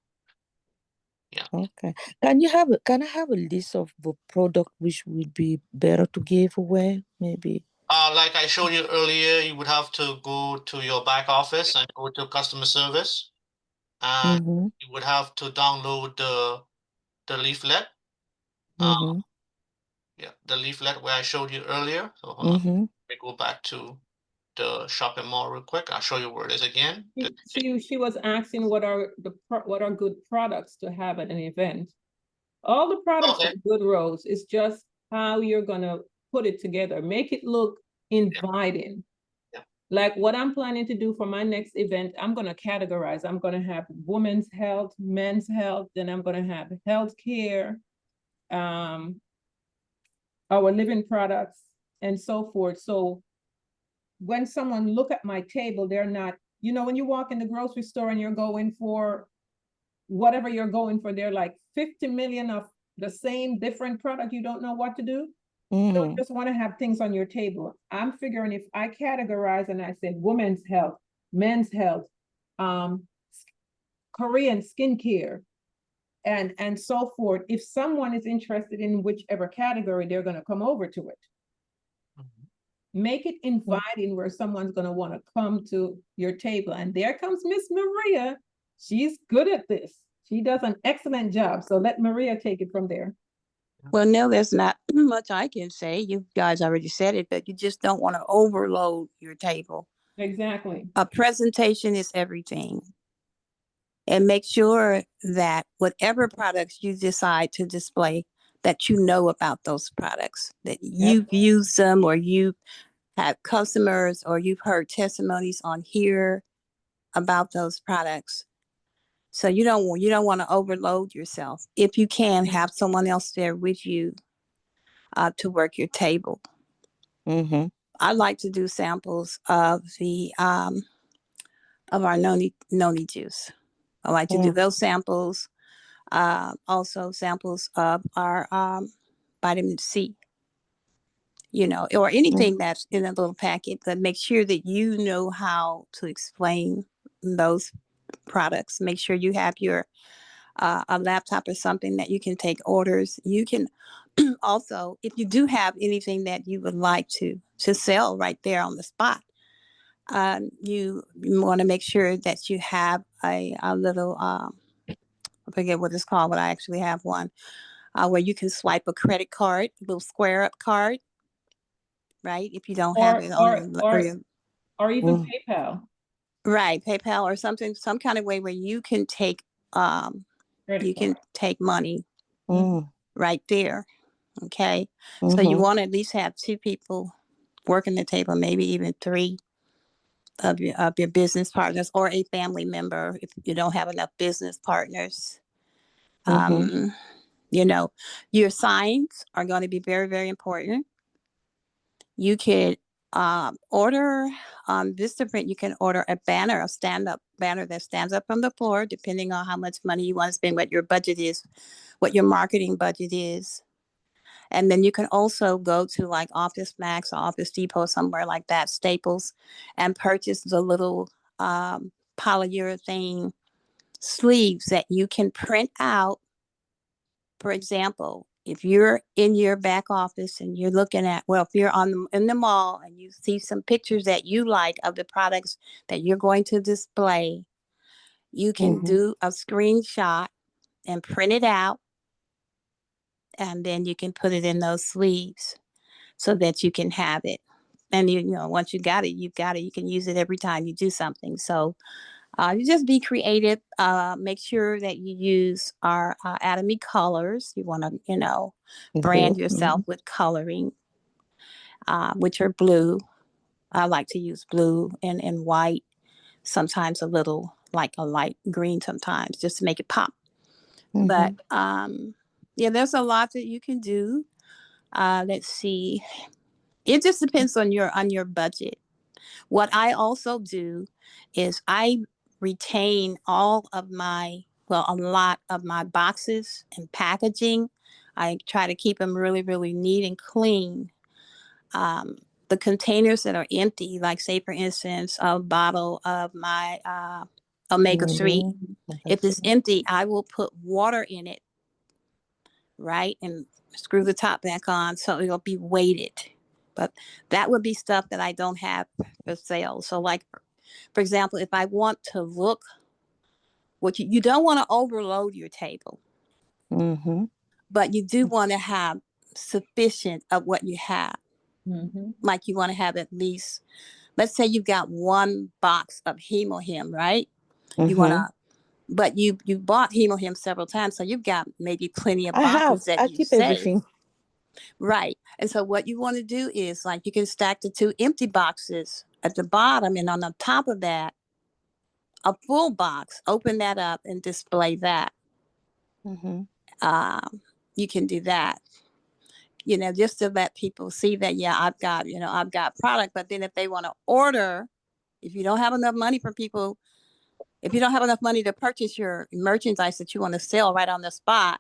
yeah. Okay. Can I have a list of the product which would be better to give away? Maybe. Like I showed you earlier, you would have to go to your back office and go to customer service, and Mm-hmm. you would have to download the leaflet. Mm-hmm. Yeah, the leaflet where I showed you earlier. So hold on, Mm-hmm. let me go back to the shopping mall real quick. I'll show you where it is again. She was asking what are what are good products to have at an event. All the products Okay. are good, Rose. It's just how you're gonna put it together. Make it look inviting. Yeah. Like what I'm planning to do for my next event, I'm gonna categorize. I'm gonna have women's health, men's health, then I'm gonna have healthcare, our living products, and so forth. So when someone look at my table, they're not, when you walk in the grocery store and you're going for whatever you're going for, they're like 50 million of the same different product. You don't know what to do. You don't just want to have things on your table. I'm figuring if I categorize and I said women's health, men's health, Korean skincare, and so forth. If someone is interested in whichever category, they're going to come over to it. Make it inviting where someone's going to want to come to your table. And there comes Miss Maria. She's good at this. She does an excellent job. So let Maria take it from there. Well, no, there's not much I can say. You guys already said it, but you just don't want to overload your table. Exactly. A presentation is everything. And make sure that whatever products you decide to display, that you know about those products, that you've used them, or you have customers, or you've heard testimonies on here about those products. So you don't want to overload yourself. If you can, have someone else there with you to work your table. Mm-hmm. I like to do samples of our noni juice. I like to do those samples. Also samples of our vitamin C, or anything that's in a little packet, but make sure that you know how to explain those products. Make sure you have your a laptop or something that you can take orders. You can also, if you do have anything that you would like to sell right there on the spot, you want to make sure that you have a little, I forget what it's called, but I actually have one where you can swipe a credit card, a little square up card, right? If you don't have it on or even PayPal. Right, PayPal or something, some kind of way where you can take money, right there. Okay. So you Mhm. want to at least have 2 people working the table, maybe even 3 of your business partners or a family member if you don't have enough business partners. Mhm. You know, your signs are going to be very, very important. You could order on Vistaprint, you can order a banner, a stand-up banner that stands up from the floor, depending on how much money you want to spend, what your budget is, what your marketing budget is. And then you can also go to like Office Max or Office Depot, somewhere like that, Staples, and purchase the little polyurethane sleeves that you can print out. For example, if you're in your back office and you're looking at, well, if you're in the mall and you see some pictures that you like of the products that you're going to display, you can Mhm. do a screenshot and print it out, and then you can put it in those sleeves so that you can have it. And you know, once you got it, you've got it. You can use it every time you do something. So you just be creative. Make sure that you use our Atomy colors. You want to, you know, brand Blue. yourself with coloring, which are blue. I like to use blue and white, sometimes a little like a light green sometimes, just to make it pop. But yeah, there's a lot that you can do. Let's see. It just depends on your budget. What I also do is I retain all of my, well, a lot of my boxes and packaging. I try to keep them really, really neat and clean. The containers that are empty, like say for instance, a bottle of my omega-3. If it's empty, I will put water in it, right? And screw the top back on so it'll be weighted. But that would be stuff that I don't have for sale. So like, for example, if I want to look, what you don't want to overload your table, but you do want to have sufficient of what you have. Like you want to have at least, let's say you've got 1 box of Hemohim, right? You want to, but you bought Hemohim several times, so you've got maybe plenty of I have. bottles that I you keep save. everything. Right. And so what you want to do is like you can stack the 2 empty boxes at the bottom, and on the top of that, a full box. Open that up and display that. You can do that. You know, just to let people see that, yeah, I've got product. But then if they want to order, if you don't have enough money for people, if you don't have enough money to purchase your merchandise that you want to sell right on the spot,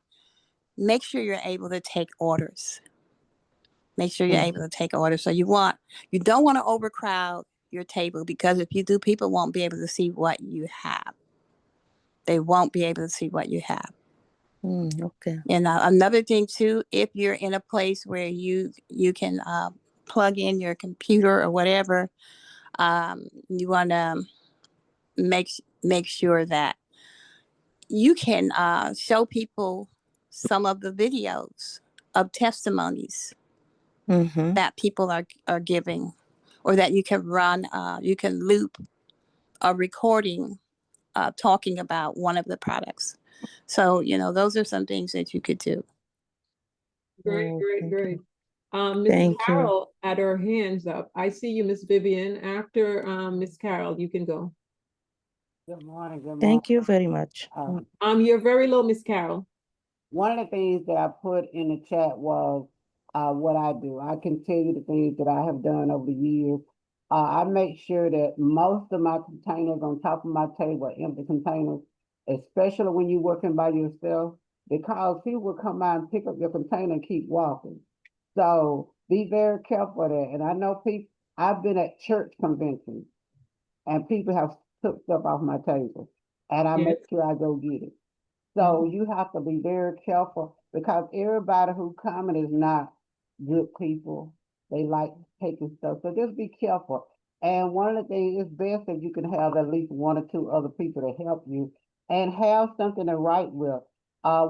make sure you're able to take orders. Make sure you're able to take orders. So you don't want to overcrowd your table, because if you do, people won't be able to see what you have. They won't be able to see what you have. Okay. And another thing too, if you're in a place where you can plug in your computer or whatever, you want to make sure that you can show people some of the videos of testimonies that people are giving, or that you can run, you can loop a recording talking about one of the products. So, you know, those are some things that you could do. Great, Oh, great, thank great. you. Miss Thank you. Carol had her hands up. I see you, Miss Vivian. After Miss Carol, you can go. Good morning. Good morning. Thank you very much. You're very low, Miss Carol. One of the things that I put in the chat was what I do. I can tell you the things that I have done over the years. I make sure that most of my containers on top of my table are empty containers, especially when you're working by yourself, because people will come by and pick up your container and keep walking. So be very careful of that. And I know people, I've been at church conventions and people have took stuff off my table, and I make sure I go get it. So you have to be very careful, because everybody who coming is not good people. They like taking stuff. So just be careful. And one of the things, it's best that you can have at least 1 or 2 other people to help you, and have something to write with.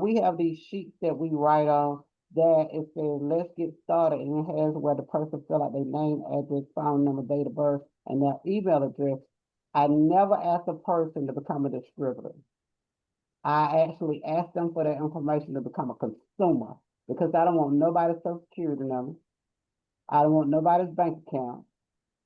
We have these sheets that we write on that it says, let's get started. And it has where the person fill out their name, address, phone number, date of birth, and their email address. I never ask a person to become a distributor. I actually asked them for their information to become a consumer, because I don't want nobody's social security number. I don't want nobody's bank account.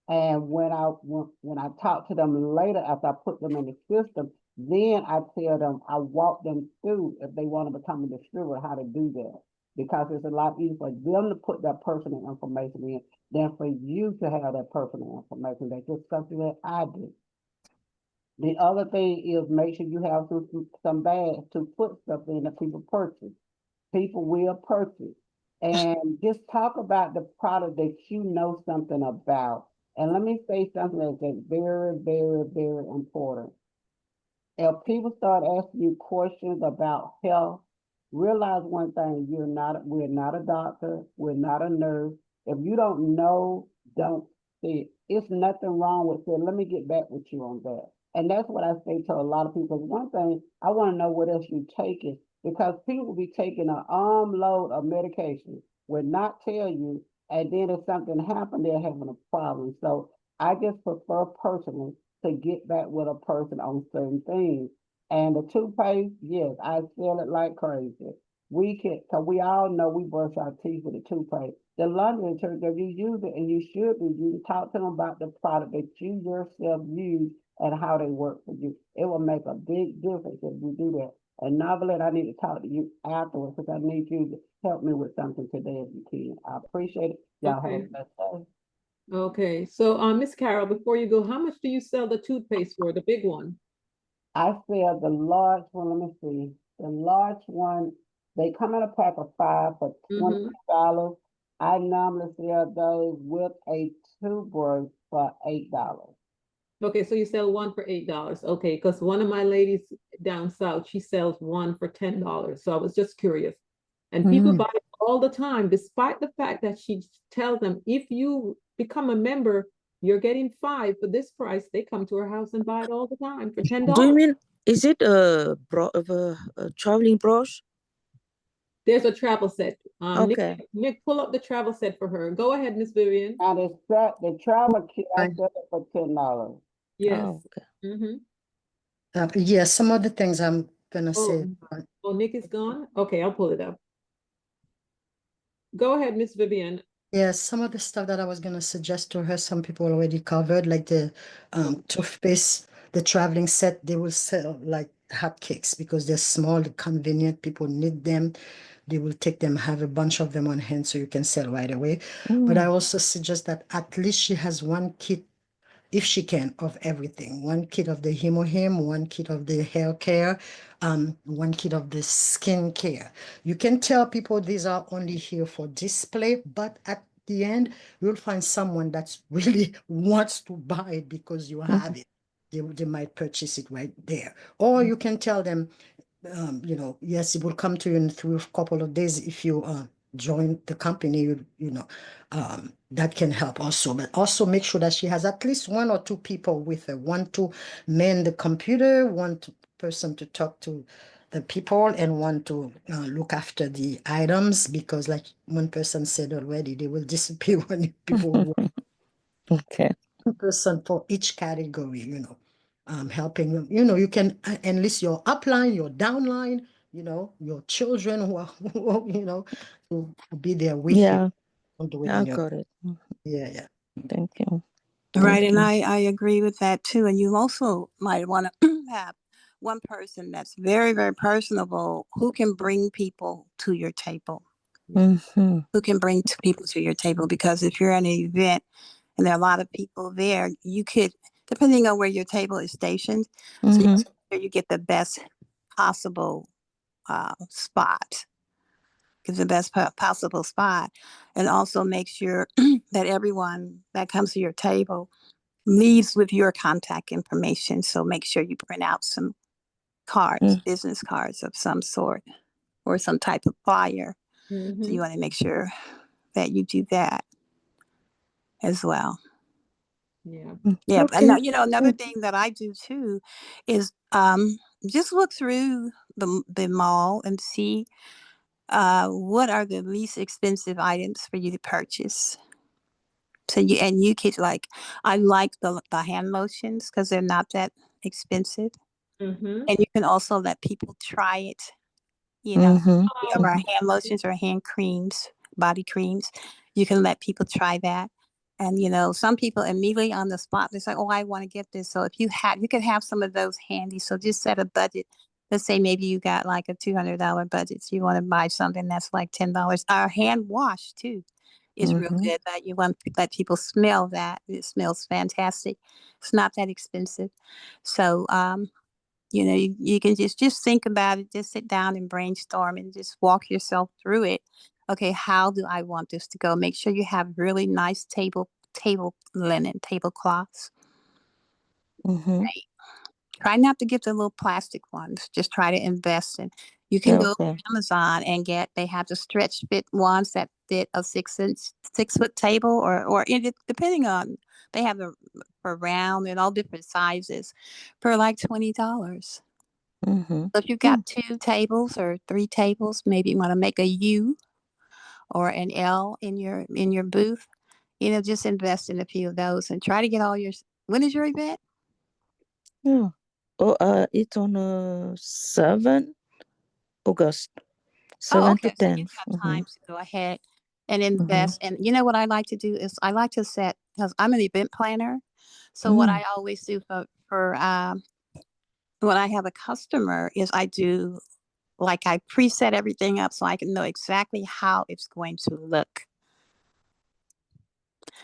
And when I talk to them later after I put them in the system, then I tell them, I walk them through if they want to become a distributor, how to do that. Because it's a lot easier for them to put their personal information in than for you to have that personal information. That's just something that I do. The other thing is make sure you have some bags to put stuff in that people purchase. People will purchase. And just talk about the product that you know something about. And let me say something that's very, very, very important. If people start asking you questions about health, realize one thing, we're not a doctor, we're not a nurse. If you don't know, don't say it. It's nothing wrong with saying, let me get back with you on that. And that's what I say to a lot of people. One thing, I want to know what else you're taking, because people will be taking an armload of medication, will not tell you, and then if something happened, they're having a problem. So I just prefer personally to get back with a person on certain things. And the toothpaste, yes, I sell it like crazy. Cause we all know we brush our teeth with the toothpaste. The laundry detergent, you use it and you should be, you talk to them about the product that you yourself use and how they work for you. It will make a big difference if you do that. And Novelette, I need to talk to you afterwards because I need you to help me with something today if you can. I appreciate it. Y'all have a Okay. blessed day. Okay, so Miss Carol, before you go, how much do you sell the toothpaste for, the big one? I sell the large one, let me see. The large one, they come in a pack of 5 for Mhm. $20. I normally sell those with a toothbrush for $8. Okay, so you sell one for $8. Okay, because one of my ladies down south, she sells one for $10. So I was just curious. And people buy it all the time, despite the fact that she tells them, if you become a member, you're getting 5 for this price. They come to her house and buy it all the time for $10. Do you mean, is it a traveling brush? There's a travel set. Okay. Nick, pull up the travel set for her. Go ahead, Miss Vivian. Now the travel kit, I Fine. sell it for $10. Yes. Oh, okay. Mm-hmm. Yeah, some of the things I'm gonna say. Oh, Nick is gone? Okay, I'll pull it up. Go ahead, Miss Vivian. Yeah, some of the stuff that I was gonna suggest to her, some people already covered, like the toothpaste, the traveling set, they will sell like hotcakes because they're small, convenient, people need them. They will take them, have a bunch of them on hand so you can sell right away. But I also suggest that at least she has one kit, if she can, of everything. One kit of the hemohim, one kit of the hair care, one kit of the skin care. You can tell people these are only here for display, but at the end, you'll find someone that's really wants to buy it because you have it. They might purchase it right there. Or you can tell them, yes, it will come to you in a couple of days if you join the company, that can help also. But also make sure that she has at least 1 or 2 people with her, one to man the computer, person to talk to the people, and one to look after the items, because like one person said already, they will disappear when people Okay. person for each category, helping them. You can enlist your upline, your downline, your children who are, to be there with you. Yeah, Don't do it I on your. got it. Yeah. Thank you. Right, Thank and you. I agree with that too. And you also might want to have one person that's very, very personable who can bring people to your table. Mm-hmm. Who can bring people to your table? Because if you're at an event and there are a lot of people there, you could, depending on where your table is stationed, so you get the best possible spot. Gives the best possible spot, and also make sure that everyone that comes to your table leaves with your contact information. So make sure you print out some cards, business cards of some sort, or some type of flyer. So you want to make sure that you do that as well. Yeah. Yeah. Okay. And another thing that I do too is just look through the mall and see what are the least expensive items for you to purchase. So you could I like the hand lotions because they're not that expensive. And you can also let people try it you know, Mm-hmm. of our hand lotions or hand creams, body creams. You can let people try that. And, you know, some people immediately on the spot, they say, oh, I want to get this. So if you could have some of those handy. So just set a budget. Let's say maybe you got like a $200 budget. So you want to buy something that's like $10. Our hand wash too is real Mm-hmm. good. That you want to let people smell that. It smells fantastic. It's not that expensive. So, you know, you can just think about it, just sit down and brainstorm and just walk yourself through it. Okay, how do I want this to go? Make sure you have really nice table linen, tablecloths. Mm-hmm. Right. Try not to get the little plastic ones. Just try to invest in. You can go Okay. to Amazon and they have the stretch fit ones that fit a 6-foot table or depending on, they have for round and all different sizes for like $20. Mm-hmm. So if you've got 2 tables or 3 tables, maybe you want to make a U or an L in your booth. You know, just invest in a few of those and try to get all your. When is your event? Yeah. Oh, it's on 7 August, Oh, 7 okay. to So 10. you've got Mm-hmm. time to go ahead and Mm-hmm. invest. And you know what I like to do is I like to set, because I'm an event planner. So what I always do for when I have a customer is I do, like, I preset everything up so I can know exactly how it's going to look.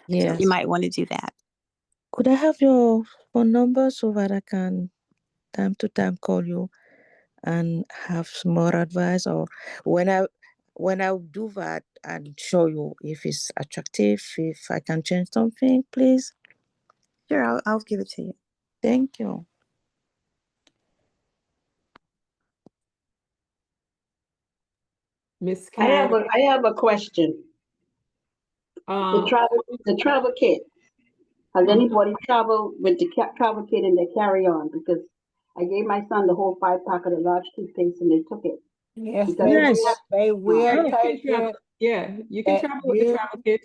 So Yes. you might want to do that. Could I have your phone number so that I can time to time call you and have some more advice, or when I do that and show you if it's attractive, if I can change something, please. Sure, I'll give it to you. Thank you. Miss I have Karen, I have a question. The um, travel kit. Has mhm. anybody traveled with the travel kit in their carry-on? Because I gave my son the whole 5 pack of the large toothpaste and they took it Yes, because Yes. they will You can take travel, it. yeah, you can That travel with the you travel kit.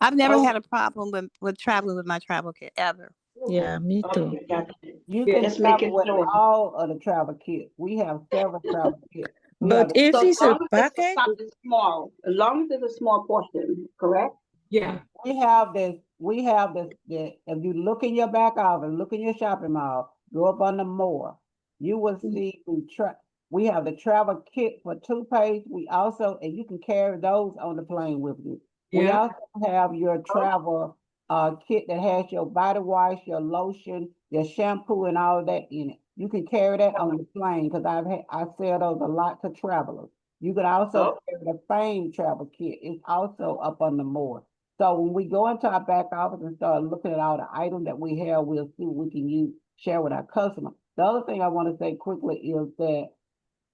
I've never okay, had a problem with traveling with my travel kit ever. Yeah, me too. okay, gotcha. you Yeah. can Just travel making with sure. all of the travel kits. We have several travel kits. We have But the if So as it's a long as package, it's small, as long as it's a small portion, correct? Yeah, the if you look in your back office, look in your shopping mall, go up on the more, you will see we have the travel kit for toothpaste. We also, and you can carry those on the plane with you. We yeah, also have your travel kit that has your body wash, your lotion, your shampoo, and all that in it. You can carry that on the plane because I sell those a lot to travelers. You can also Oh, carry the Fame travel kit. It's also up on the more. So when we go into our back office and start looking at all the items that we have, we'll see what we can use, share with our customer. The other thing I want to say quickly is that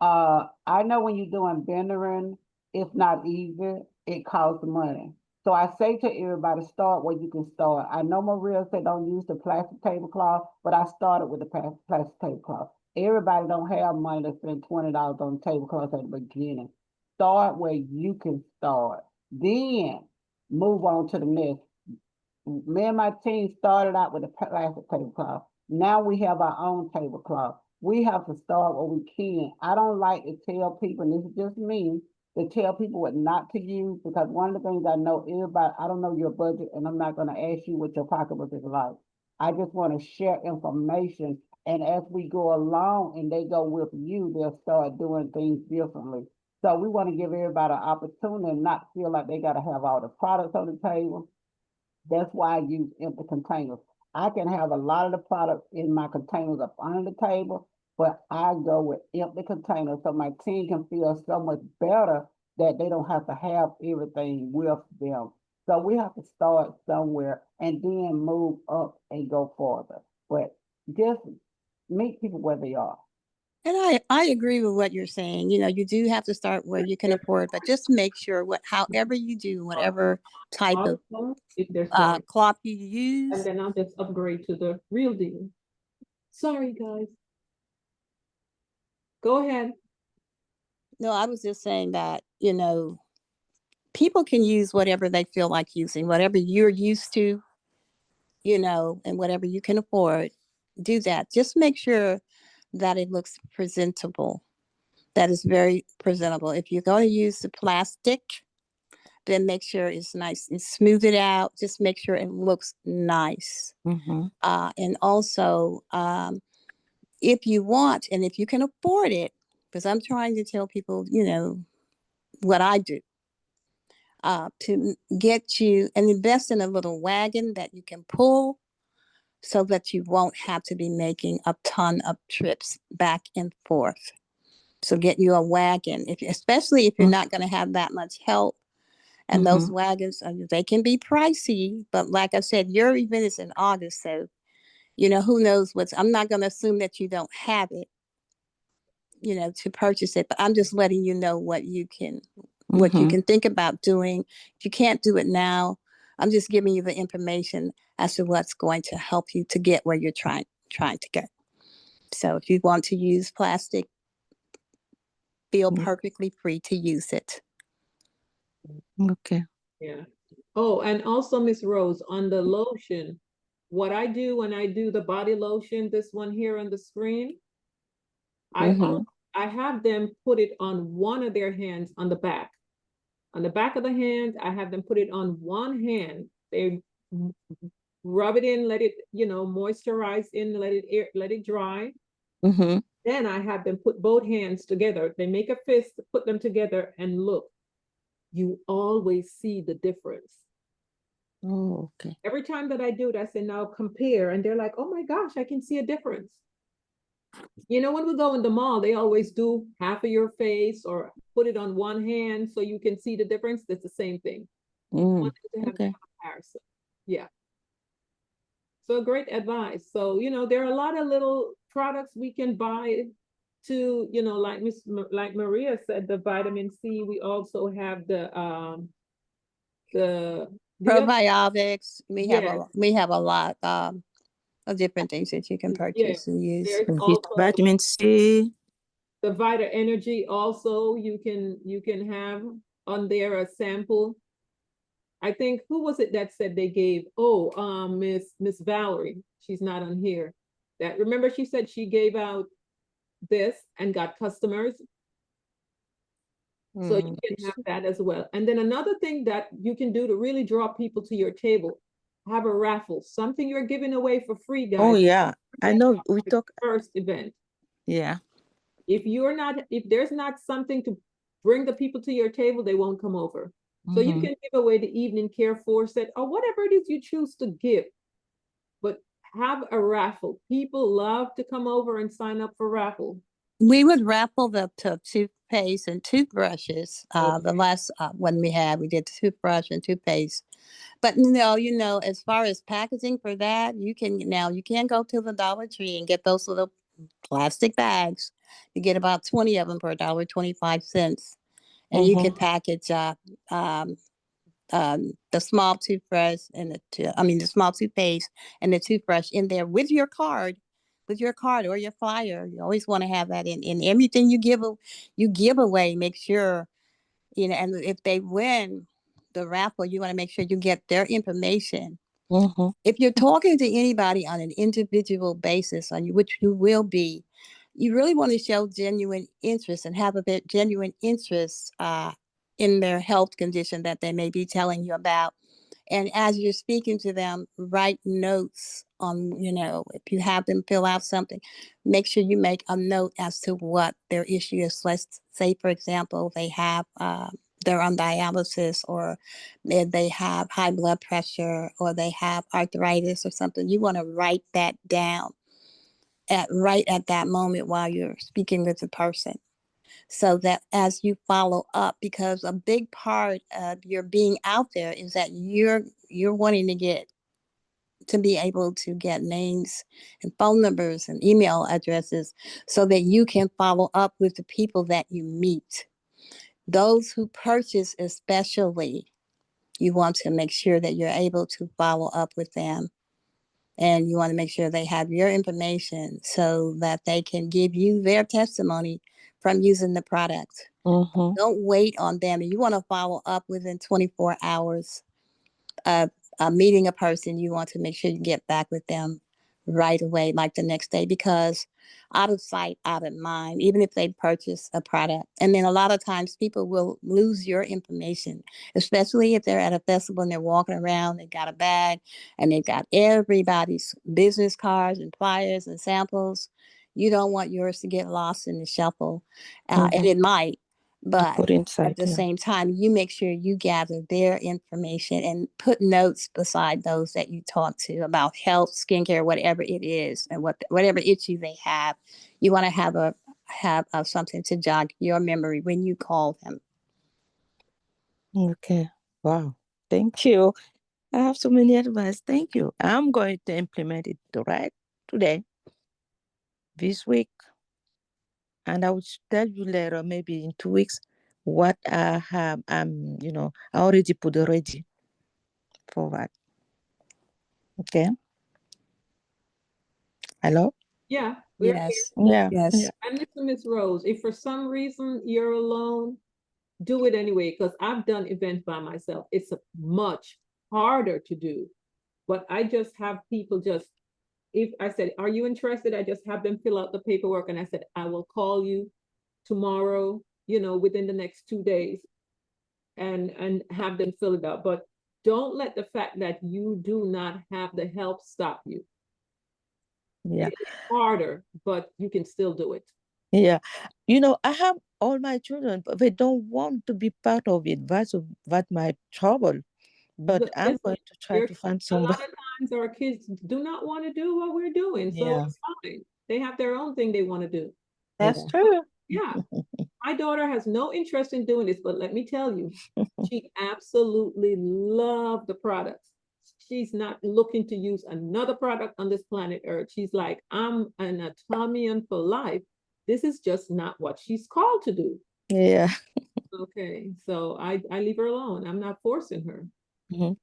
I know when you're doing vending, it's not easy. It costs money. So I say to everybody, start where you can start. I know Maria said don't use the plastic tablecloth, but I started with the plastic tablecloth. Everybody don't have money to spend $20 on tablecloth at the beginning. Start where you can start. Then move on to the next. Me and my team started out with a plastic tablecloth. Now we have our own tablecloth. We have to start where we can. I don't like to tell people, and this is just me, to tell people what not to use because one of the things I know everybody, I don't know your budget, and I'm not going to ask you what your pocketbook is like. I just want to share information, and as we go along and they go with you, they'll start doing things differently. So we want to give everybody an opportunity and not feel like they got to have all the products on the table. That's why I use empty containers. I can have a lot of the products in my containers up under the table, but I go with empty containers so my team can feel so much better that they don't have to have everything with them. So we have to start somewhere and then move up and go further. But just meet people where they are. And I agree with what you're saying. You know, you do have to start where you can afford, but just make sure however you do, whatever type of also, if there's one, cloth you and use. then I'll just upgrade to the real deal. Sorry, guys. Go ahead. No, I was just saying that, you know, people can use whatever they feel like using, whatever you're used to, you know, and whatever you can afford, do that. Just make sure that it looks presentable. that is very presentable. If you're going to use the plastic, then make sure it's nice and smooth it out. Just make sure it looks nice. Mm-hmm. And also, if you want, and if you can afford it, because I'm trying to tell people, you know, what I do, to get you and invest in a little wagon that you can pull so that you won't have to be making a ton of trips back and forth. So get you a wagon, especially if you're not going to have that much help. And those wagons, they can be pricey, but like I said, your event is in August, so you know who knows I'm not going to assume that you don't have it, you know, to purchase it, but I'm just letting you know what you can think about doing. If you can't do it now, I'm just giving you the information as to what's going to help you to get where you're trying to go. So if you want to use plastic, feel perfectly free to use it. Okay. Yeah. Oh, and also Miss Rose, on the lotion, what I do when I do the body lotion, this one here on the screen, I have them put it on one of their hands on the back. On the back of the hand, I have them put it on one hand. They rub it in, let it, you know, moisturize in, let it dry. Then I have them put both hands together. They make a fist, put them together, and look, you always see the difference. Oh, okay. Every time that I do it, I say, now compare. And they're like, oh my gosh, I can see a difference. You know, when we go in the mall, they always do half of your face or put it on one hand so you can see the difference. That's the same thing. Okay. Comparison. Yeah. So great advice. So, you know, there are a lot of little products we can buy to, you know, like Maria said, the vitamin C. We also have the probiotics. We yes. have a lot of different things that you can purchase and use. There's also Vitamin C. the Vita Energy also you can have on there a sample. I think who was it that said they gave? Oh, Miss Valerie. She's not on here. That remember she said she gave out this and got customers. So you can have that as well. And then another thing that you can do to really draw people to your table, have a raffle, something you're giving away for free, guys. Oh yeah, I know. We talk. First event. Yeah. If there's not something to bring the people to your table, they won't come over. So you can give away the evening care set or whatever it is you choose to give, but have a raffle. People love to come over and sign up for raffle. We would raffle the toothpaste and toothbrushes. The last one we did toothbrush and toothpaste. But no, you know, as far as packaging for that, you can go to the Dollar Tree and get those little plastic bags. You get about 20 of them for $1.25, and you can package the small toothbrush and the small toothpaste and the toothbrush in there with your card or your flyer. You always want to have that in everything you give away. Make sure, you know, and if they win the raffle, you want to make sure you get their information. If you're talking to anybody on an individual basis, which you will be, you really want to show genuine interest and have a bit genuine interest in their health condition that they may be telling you about. And as you're speaking to them, write notes on, you know, if you have them fill out something, make sure you make a note as to what their issue is. Let's say, for example, they have they're on dialysis, or they have high blood pressure, or they have arthritis or something. You want to write that down right at that moment while you're speaking with the person, so that as you follow up, because a big part of your being out there is that you're wanting to be able to get names and phone numbers and email addresses so that you can follow up with the people that you meet. Those who purchase especially, you want to make sure that you're able to follow up with them, and you want to make sure they have your information so that they can give you their testimony from using the product. Don't wait on them. You want to follow up within 24 hours of meeting a person. You want to make sure you get back with them right away, like the next day, because out of sight, out of mind, even if they purchase a product. And then a lot of times people will lose your information, especially if they're at a festival and they're walking around, they got a bag and they've got everybody's business cards and flyers and samples. You don't want yours to get lost in the shuffle. And it might, but Put inside, at the yeah. same time, you make sure you gather their information and put notes beside those that you talk to about health, skincare, whatever it is, and whatever issue they have. You want to have something to jog your memory when you call them. Okay. Wow. Thank you. I have so many advice. Thank you. I'm going to implement it right today, this week, and I will tell you later, maybe in 2 weeks, what I have. I already put ready for that. Okay. Hello. Yeah, we're here. Yes. Yeah. Yes. Yeah. And listen, Miss Rose, if for some reason you're alone, do it anyway, because I've done events by myself. It's much harder to do. But I just have people if I said, are you interested? I just have them fill out the paperwork and I said, I will call you tomorrow, within the next 2 days and have them fill it out. But don't let the fact that you do not have the help stop you. Yeah. It's harder, but you can still do it. Yeah. I have all my children, but they don't want to be part of it. That's my trouble. But I'm Listen, going to try to find a lot somebody. of times our kids do not want to do what we're doing, so Yeah. it's fine. They have their own thing they want to do. That's Yeah. true. Yeah, my daughter has no interest in doing this, but let me tell you, she absolutely loved the products. She's not looking to use another product on this planet Earth. She's like, I'm an Atomian for life. This is just not what she's called to do. Yeah. Okay, so I leave her alone. I'm not forcing her. Mhm.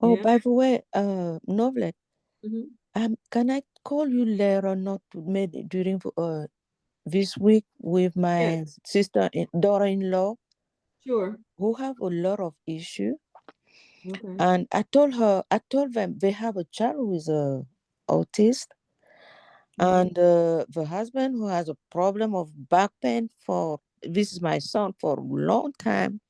Oh, Yeah. by the way, Novlet, Mhm. can I call you later, not maybe during this week with my Yes, daughter-in-law sure. who have a lot of issue, Okay. and I told them they have a child who is a autist, and the husband who has a problem of back pain this is my son for a long time,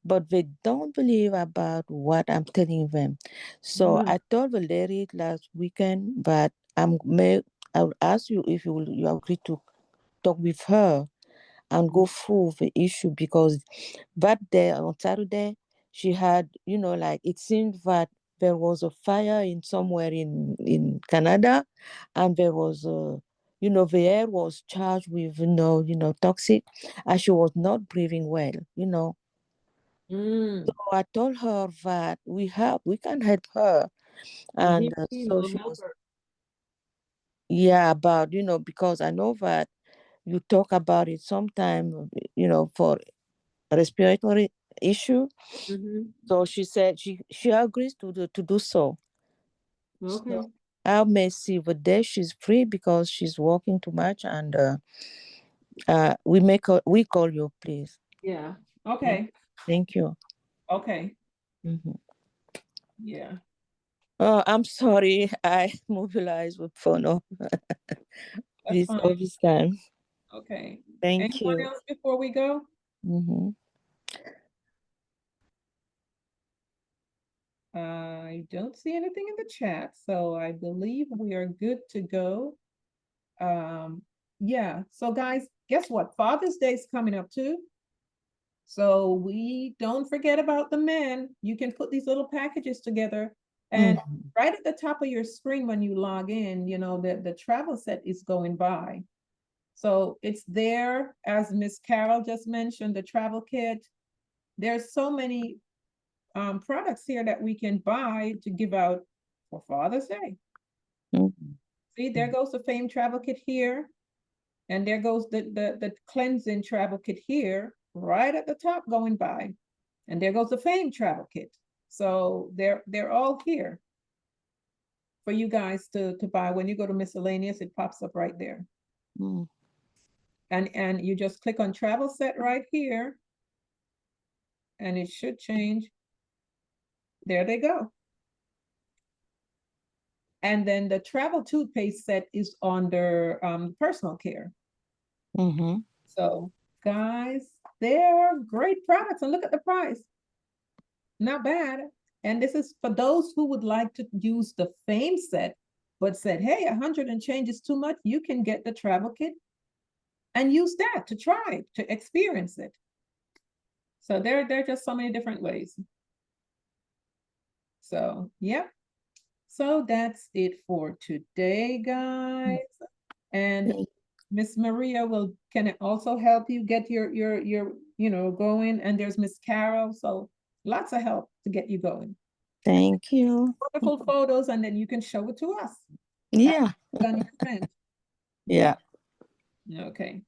but they don't believe about what I'm telling them. So Mhm. I told the lady last weekend that I'll ask you if you agree to talk with her and go through the issue, because that day on Saturday she had, like it seemed that there was a fire in somewhere in Canada, and there was the air was charged with toxic, and she was not breathing well. Mm. So I told her that we can help her, and DMT so will she help was, her. yeah, about because I know that you talk about it sometime, for respiratory issue. Mhm. So she said she agrees to do so. Okay. So I may see the day she's free, because she's working too much, and we call you, please. Yeah. Yeah. Okay. Thank you. Okay. Mhm. Yeah. Oh, I'm sorry. I mobilized with phone up That's all fine. this time. Okay. Thank Anyone you. else before we go? Mm-hmm. I don't see anything in the chat, so I believe we are good to go. Yeah. So guys, guess what? Father's Day is coming up too. So we don't forget about the men. You can put these little packages together, and right at the top of your screen when you log in, the travel set is going by. So it's there, as Miss Carol just mentioned, the travel kit. There's so many products here that we can buy to give out for Father's Day. Mm-hmm. See, there goes the Fame travel kit here, and there goes the cleansing travel kit here, right at the top going by. And there goes the Fame travel kit. So they're all here for you guys to buy. When you go to miscellaneous, it pops up right there. Mm-hmm. And you just click on travel set right here, and it should change. There they go. And then the travel toothpaste set is under personal care. Mm-hmm. So guys, they're great products, and look at the price. Not bad. And this is for those who would like to use the Fame set, but said, hey, 100 and change is too much. You can get the travel kit and use that to try, to experience it. So there are just so many different ways. So, yeah. So that's it for today, guys. And Miss Maria can it also help you get your going. And there's Miss Carol. So lots of help to get you going. Thank you. Wonderful photos, and then you can show it to us. Yeah. On your event. Yeah. Okay.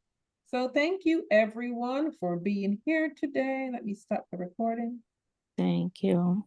So thank you everyone for being here today. Let me stop the recording. Thank you.